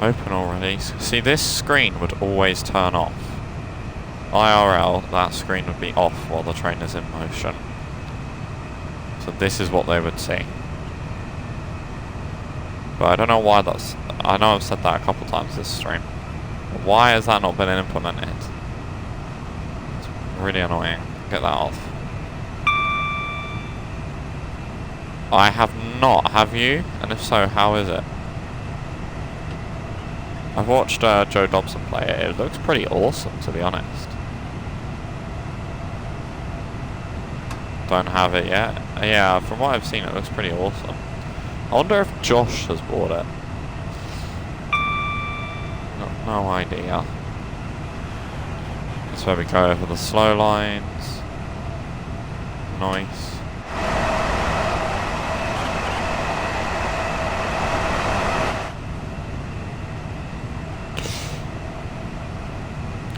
S1: Open already. See, this screen would always turn off IRL, that screen would be off while the train is in motion. So this is what they would see. But I don't know why that's... I know I've said that a couple times this stream. Why has that not been implemented? It's really annoying. Get that off. I have not, have you? And if so, how is it? I've watched Joe Dobson play it. It looks pretty awesome, to be honest. Don't have it yet. Yeah, from what I've seen, it looks pretty awesome. I wonder if Josh has bought it. No idea. That's where we go over the slow lines. Nice.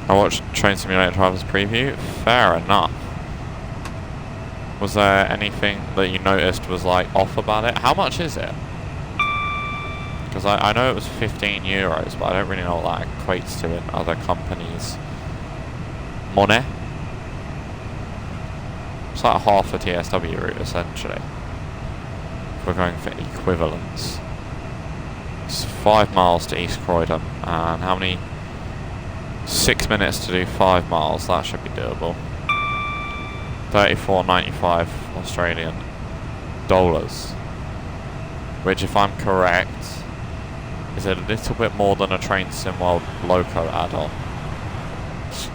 S1: I watched Train Simulator Drivers preview. Fair enough. Was there anything that you noticed was like off about it? How much is it? Because I know it was €15, but I don't really know what that equates to in other companies' money. It's like half a TSW route essentially. If we're going for equivalence. It's 5 miles to East Croydon, and how many? 6 minutes to do 5 miles. That should be doable. 34.95 Australian dollars, which, if I'm correct, is a little bit more than a Train Sim World Loco add-on.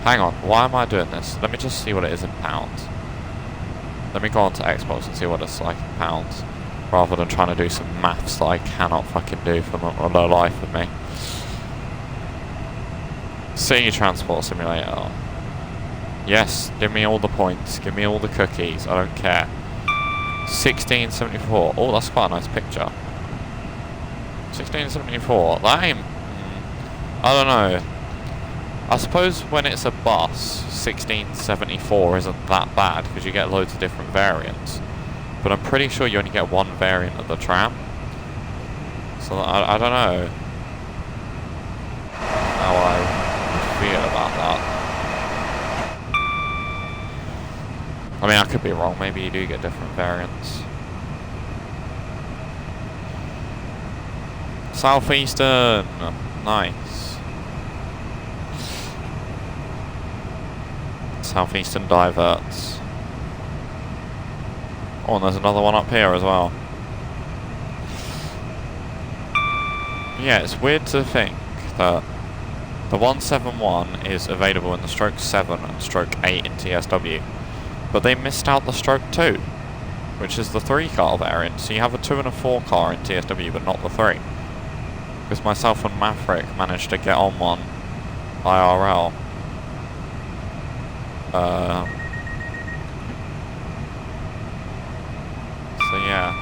S1: Hang on, why am I doing this? Let me just see what it is in pounds. Let me go on to Xbox and see what it's like in pounds, rather than trying to do some maths that I cannot fucking do for the life of me. City Transport Simulator. Yes, give me all the points, give me all the cookies, I don't care. 1674. Oh, that's quite a nice picture. 1674. That ain't... I don't know. I suppose when it's a bus, 1674 isn't that bad because you get loads of different variants. But I'm pretty sure you only get one variant of the tram. So I don't know how I would feel about that. I mean, I could be wrong. Maybe you do get different variants. Southeastern. Nice. Southeastern diverts. Oh, and there's another one up here as well. Yeah, it's weird to think that the 171 is available in the stroke 7 and stroke 8 in TSW. But they missed out the stroke 2, which is the 3-car variant. So you have a 2 and a 4 car in TSW, but not the 3. Because myself and Maverick managed to get on one IRL. So yeah,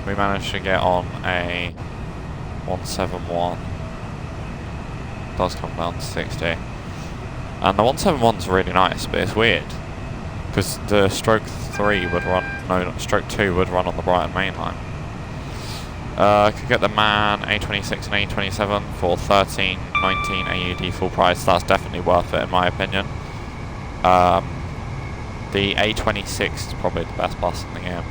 S1: we managed to get on a 171. It does come down to 60. And the 171's really nice, but it's weird. Because the stroke 3 would run, no, stroke 2 would run on the Brighton main line. Could get the MAN A26 and A27 for 13.19 AUD full price. That's definitely worth it in my opinion. The A26 is probably the best bus in the game.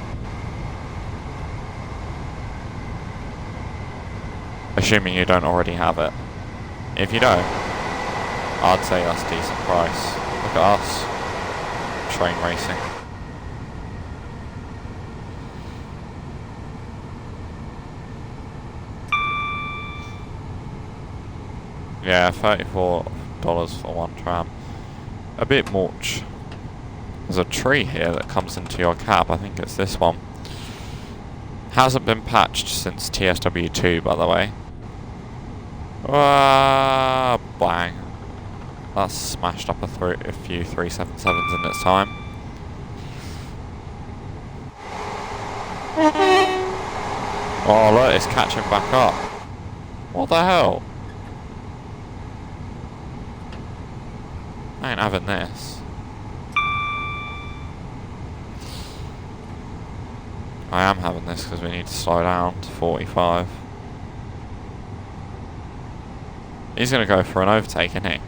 S1: Assuming you don't already have it. If you don't, I'd say that's a decent price. Look at us. Train racing. Yeah, $34 for one tram. A bit much. There's a tree here that comes into your cab. I think it's this one. Hasn't been patched since TSW2, by the way. Bang. That's smashed up a few 377s in its time. Oh look, it's catching back up. What the hell? I ain't having this. I am having this because we need to slow down to 45. He's going to go for an overtake, isn't he?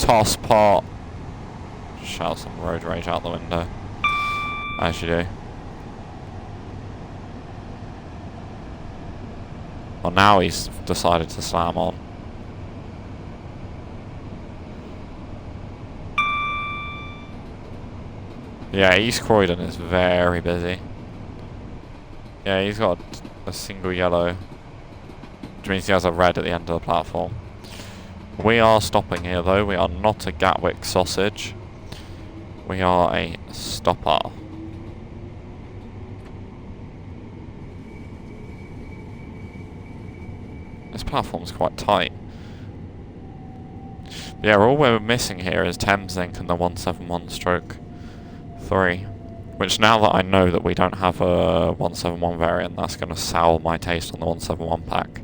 S1: toss pot. Shout some road rage out the window. As you do. Well, now he's decided to slam on. Yeah, East Croydon is very busy. Yeah, he's got a single yellow, which means he has a red at the end of the platform. We are stopping here though, we are not a Gatwick sausage. We are a stopper. This platform's quite tight. Yeah, all we're missing here is Thameslink and the 171/3. Which, now that I know that we don't have a 171 variant, that's going to sour my taste on the 171 pack.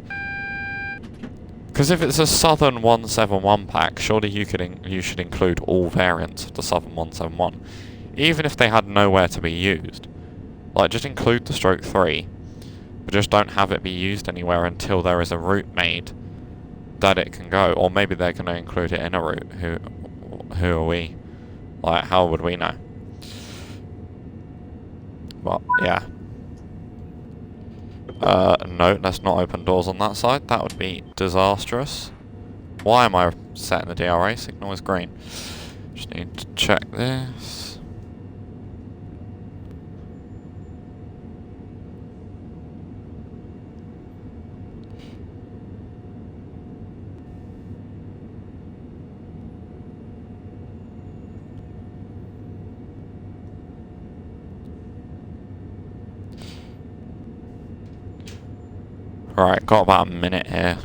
S1: Because if it's a Southern 171 pack, surely you should include all variants of the Southern 171, even if they had nowhere to be used. Like, just include the Stroke 3, but just don't have it be used anywhere until there is a route made that it can go. Or maybe they're going to include it in a route. Who are we? Like, how would we know? But, yeah. No, let's not open doors on that side. That would be disastrous. Why am I setting the DRA? Signal is green. Just need to check this. Right, got about a minute here.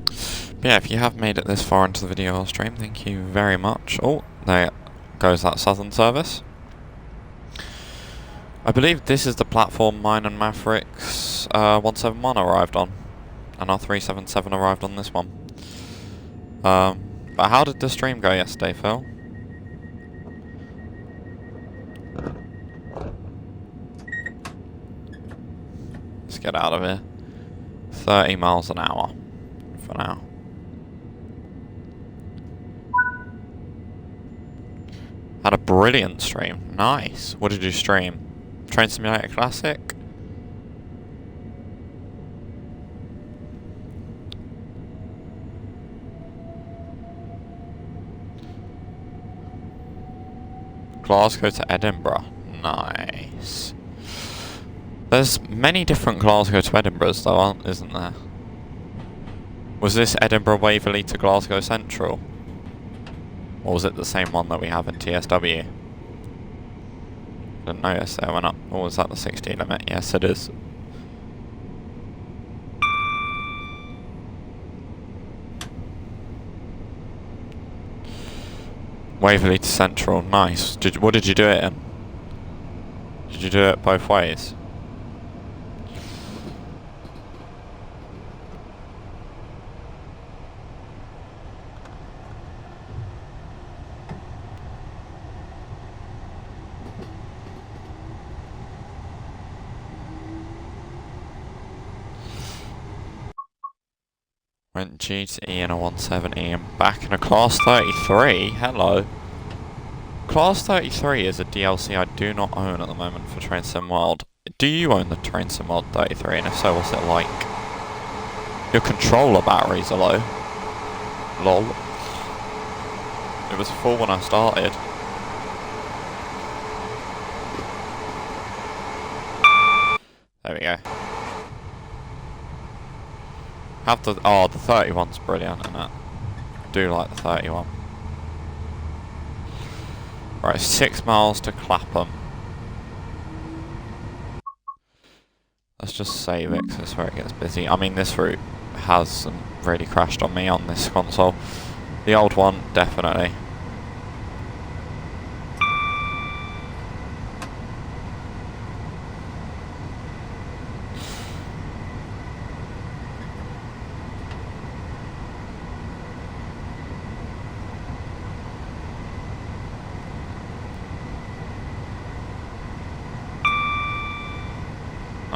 S1: But yeah, if you have made it this far into the video or stream, thank you very much. Oh, there goes that Southern service. I believe this is the platform mine and Maverick's 171 arrived on. And our 377 arrived on this one. But how did the stream go yesterday, Phil? Let's get out of here. 30 miles an hour for now. Had a brilliant stream. Nice. What did you stream? Train Simulator Classic? Glasgow to Edinburgh. Nice. There's many different Glasgow to Edinburghs though, isn't there? Was this Edinburgh Waverley to Glasgow Central? Or was it the same one that we have in TSW? Didn't notice there went up. Or was that the 60 limit? Yes, it is. Waverley to Central, nice. What did you do it in? Did you do it both ways? Went G to E in a 170 and back in a Class 33. Hello. Class 33 is a DLC I do not own at the moment for Train Sim World. Do you own the Train Sim World 33, and if so, what's it like? Your controller batteries are low. Lol. It was full when I started. There we go. Have the 31's brilliant, isn't it? Do like the 31. Right, 6 miles to Clapham. Let's just save it, because that's where it gets busy. I mean, this route hasn't really crashed on me on this console. The old one, definitely.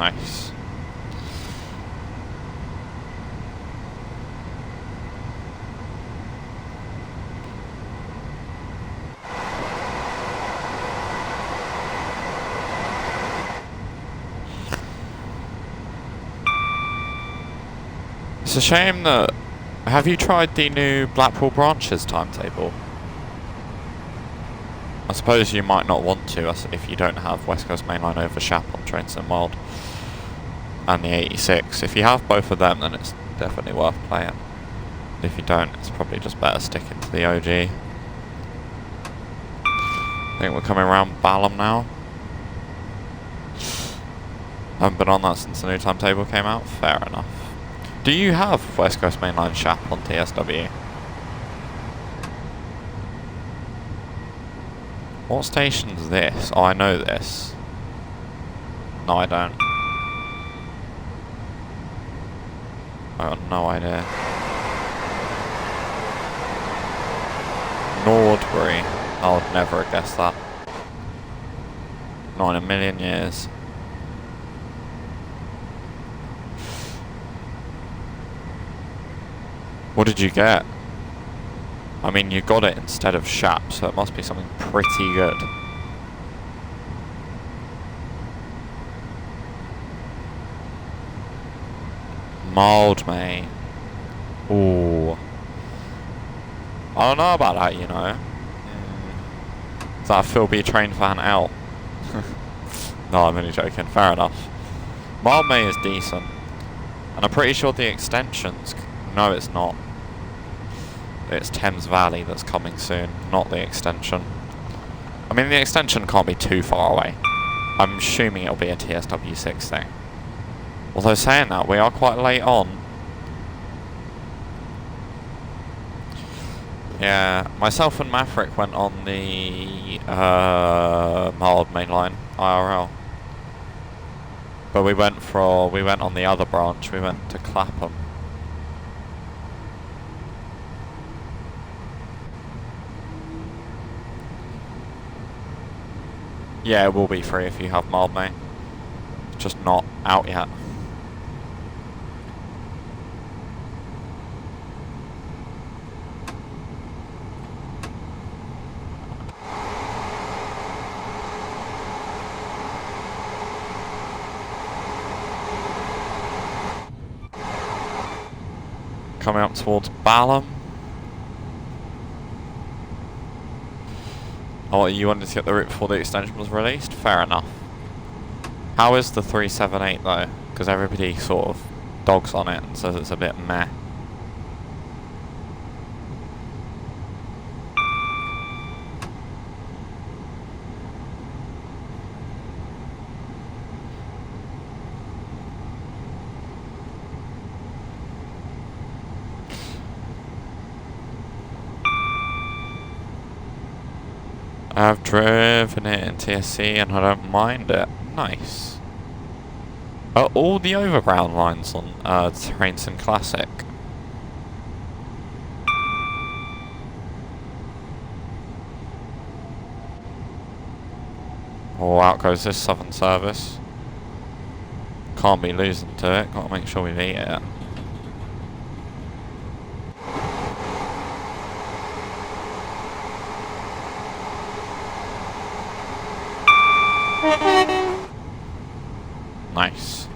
S1: Nice. It's a shame that... Have you tried the new Blackpool branches timetable? I suppose you might not want to if you don't have West Coast Mainline over Shap on Trains St Mild and the 86. If you have both of them, then it's definitely worth playing. If you don't, it's probably just better sticking to the OG. I think we're coming around Balham now. Haven't been on that since the new timetable came out. Fair enough. Do you have West Coast Mainline Shap on TSW? What station's this? Oh, I know this. No, I don't. I got no idea. Nordbury. I would never have guessed that. Not in a million years. What did you get? I mean, you got it instead of Shap, so it must be something pretty good. Mildmay. Ooh. I don't know about that, you know. Is that a Phil B train fan L? No, I'm only joking. Fair enough. Mildmay is decent. And I'm pretty sure the extensions... No, it's not. It's Thames Valley that's coming soon, not the extension. I mean, the extension can't be too far away. I'm assuming it'll be a TSW6 thing. Although saying that, we are quite late on. Yeah, myself and Maverick went on the Mild Mainline IRL. But we went on the other branch, we went to Clapham. Yeah, it will be free if you have Mildmay. It's just not out yet. Coming up towards Balham. Oh, you wanted to get the route before the extension was released? Fair enough. How is the 378 though? Because everybody sort of dogs on it and says it's a bit meh. I've driven it in TSC and I don't mind it. Nice. Are all the overground lines on Trains and Classic? Oh, out goes this Southern service. Can't be losing to it, gotta make sure we beat it. Nice.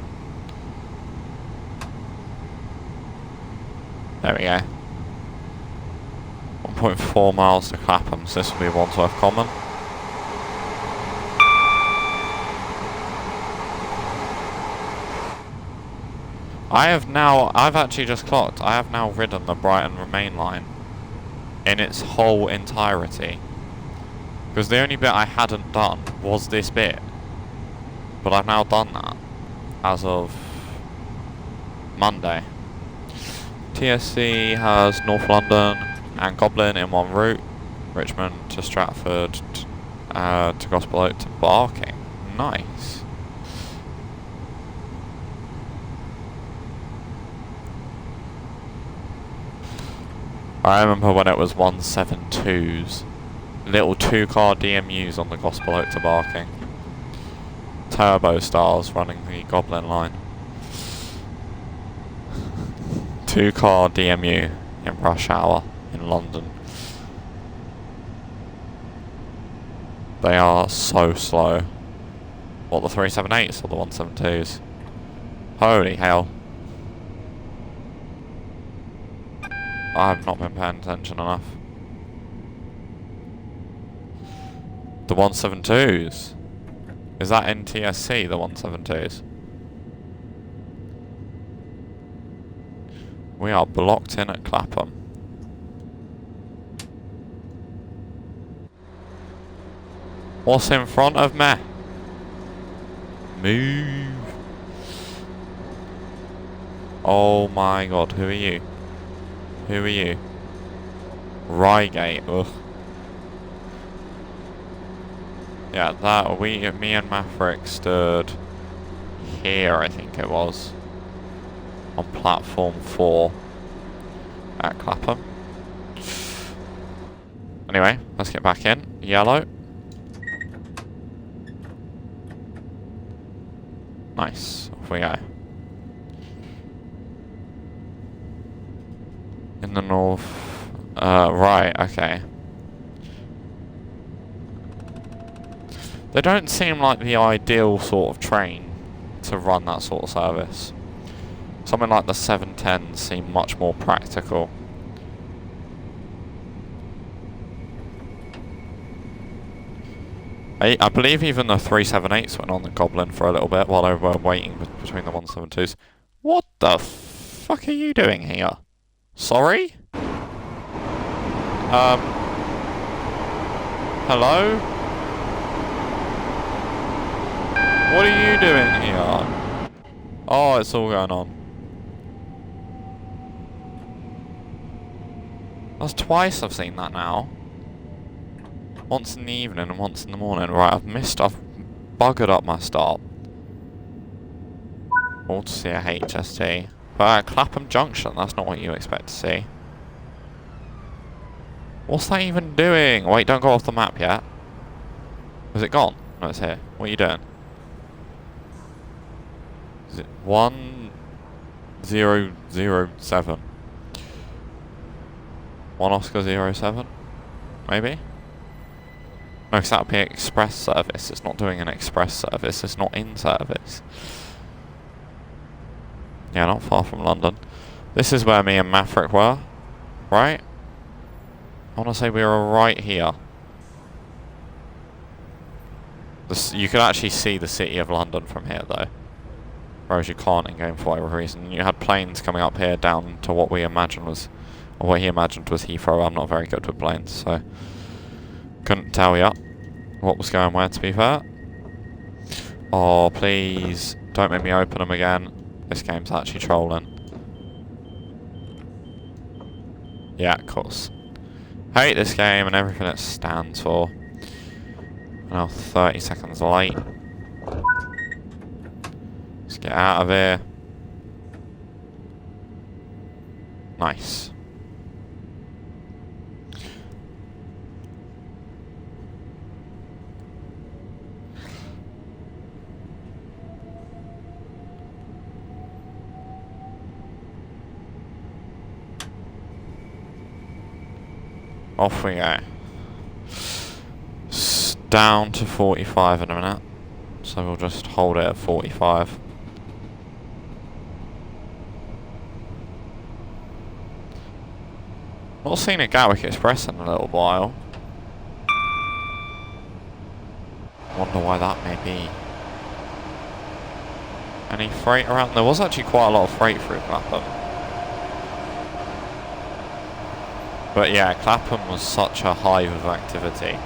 S1: There we go. 1.4 miles to Clapham, so this will be Wandsworth Common. I've actually just clocked, I have now ridden the Brighton Remain line in its whole entirety. Because the only bit I hadn't done was this bit. But I've now done that as of Monday. TSC has North London and Goblin in one route. Richmond to Stratford, to Gospel Oak to Barking. Nice. I remember when it was 172s. Little 2-car DMUs on the Gospel Oak to Barking. turbo stars running the Goblin line. 2-car DMU in rush hour in London. They are so slow. What, the 378s or the 172s? Holy hell. I have not been paying attention enough. The 172s? Is that NTSC, the 172s? We are blocked in at Clapham. What's in front of me? Move. Oh my god, who are you? Who are you? Reigate, ugh. Yeah, that, me and Maverick stood here, I think it was. On platform 4 at Clapham. Anyway, let's get back in. Yellow. Nice. Off we go. In the north. Right, okay. They don't seem like the ideal sort of train to run that sort of service. Something like the 710s seem much more practical. I believe even the 378s went on the Goblin for a little bit while they were waiting between the 172s. What the fuck are you doing here? Sorry? Hello? What are you doing here? Oh, it's all going on. That's twice I've seen that now. Once in the evening and once in the morning. Right, I've buggered up my start. All to see a HST. But at Clapham Junction, that's not what you expect to see. What's that even doing? Wait, don't go off the map yet. Is it gone? No, it's here. What are you doing? Is it 1007? 1 Oscar 07? Maybe? No, because that would be an express service. It's not doing an express service. It's not in service. Yeah, not far from London. This is where me and Maverick were. Right? I want to say we were right here. You could actually see the city of London from here, though. Whereas you can't in game for whatever reason. You had planes coming up here down to what we imagined was... Or what he imagined was Heathrow. I'm not very good with planes, so... Couldn't tell you what was going where, to be fair. Oh, please. Don't make me open them again. This game's actually trolling. Yeah, of course. Hate this game and everything it stands for. Now 30 seconds late. Let's get out of here. Nice. Off we go. Down to 45 in a minute. So we'll just hold it at 45. Not seen a Gatwick Express in a little while. Wonder why that may be. Any freight around? There was actually quite a lot of freight through Clapham. But yeah, Clapham was such a hive of activity.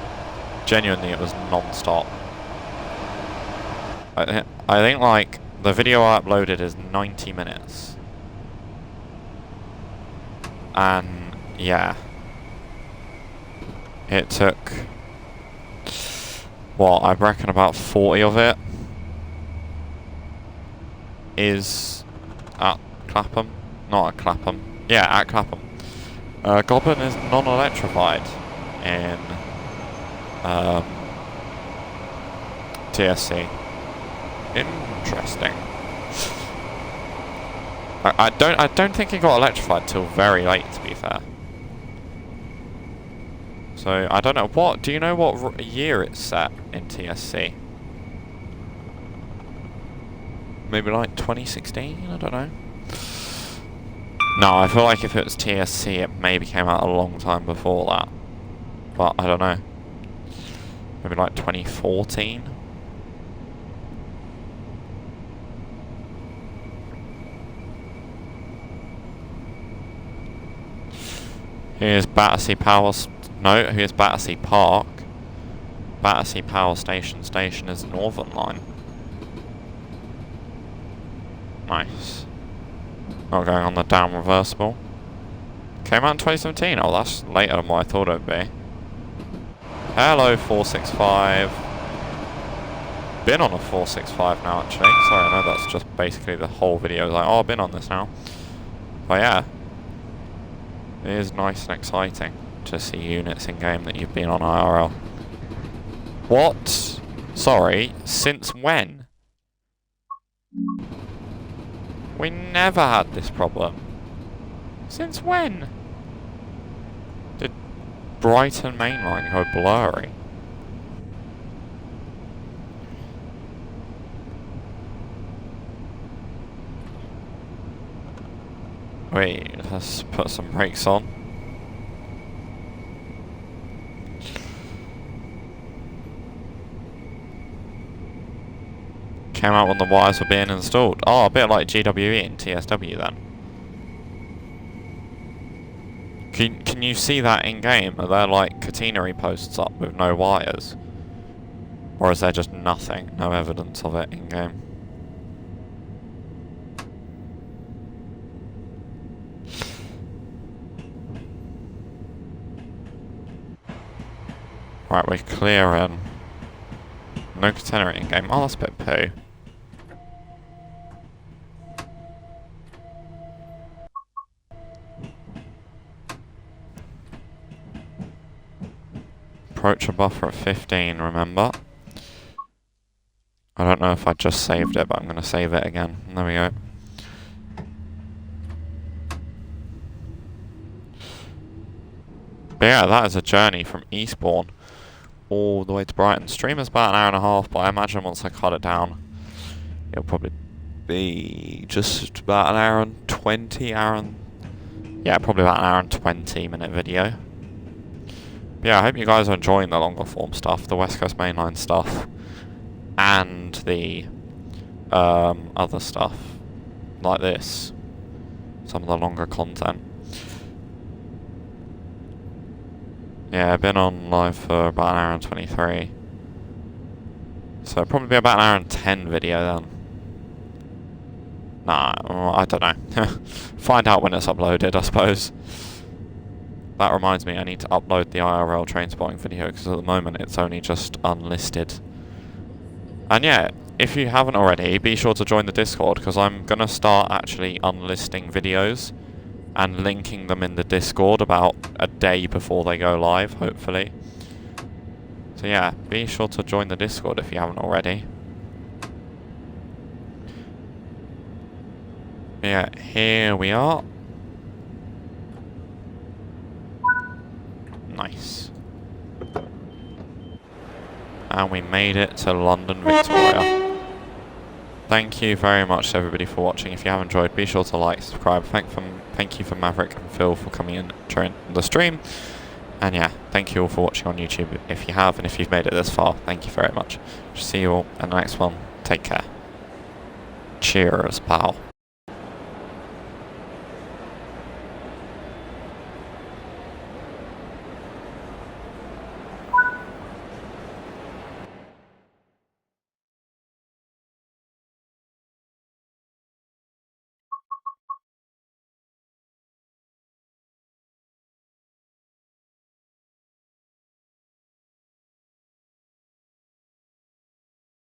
S1: Genuinely, it was non-stop. I think, like, the video I uploaded is 90 minutes. And, yeah. It took, what, I reckon about 40 of it is at Clapham. Not at Clapham. Yeah, at Clapham. Goblin is non-electrified in TSC. Interesting. I don't think it got electrified till very late, to be fair. So I don't know do you know what year it's set in TSC? Maybe like 2016? I don't know. No, I feel like if it was TSC, it maybe came out a long time before that. But I don't know. Maybe like 2014? Here's Battersea here's Battersea Park. Battersea Power Station is the Northern Line. Nice. Not going on the down reversible. Came out in 2017. Oh, that's later than what I thought it would be. Hello, 465. Been on a 465 now, actually. Sorry, I know that's just basically the whole video. Like, oh, I've been on this now. But yeah. It is nice and exciting to see units in game that you've been on IRL. What? Sorry, since when? We never had this problem. Since when? Did Brighton mainline go blurry? Wait, let's put some brakes on. Came out when the wires were being installed. Oh, a bit like GWE and TSW then. Can you see that in game? Are there like catenary posts up with no wires? Or is there just nothing? No evidence of it in game? Right, we're clearing. No catenary in game. Oh, that's a bit poo. Approach a buffer at 15, remember? I don't know if I just saved it, but I'm going to save it again. There we go. But yeah, that is a journey from Eastbourne all the way to Brighton. Stream is about an hour and a half, but I imagine once I cut it down, it'll probably be just about an hour and 20, yeah, probably about an hour and 20-minute video. But yeah, I hope you guys are enjoying the longer form stuff, the West Coast Mainline stuff, and the other stuff, like this, some of the longer content. Yeah, I've been on live for about an hour and 23. So it'll probably be about an hour and 10 video then. Nah, I don't know. Find out when it's uploaded, I suppose. That reminds me, I need to upload the IRL train spotting video, because at the moment it's only just unlisted. And yeah, if you haven't already, be sure to join the Discord, because I'm going to start actually unlisting videos and linking them in the Discord about a day before they go live, hopefully. So yeah, be sure to join the Discord if you haven't already. Yeah, here we are. Nice. And we made it to London Victoria. Thank you very much to everybody for watching. If you have enjoyed, be sure to like, subscribe. Thank you for Maverick and Phil for coming in during the stream. And yeah, thank you all for watching on YouTube if you have, and if you've made it this far, thank you very much. See you all in the next one. Take care. Cheers, pal.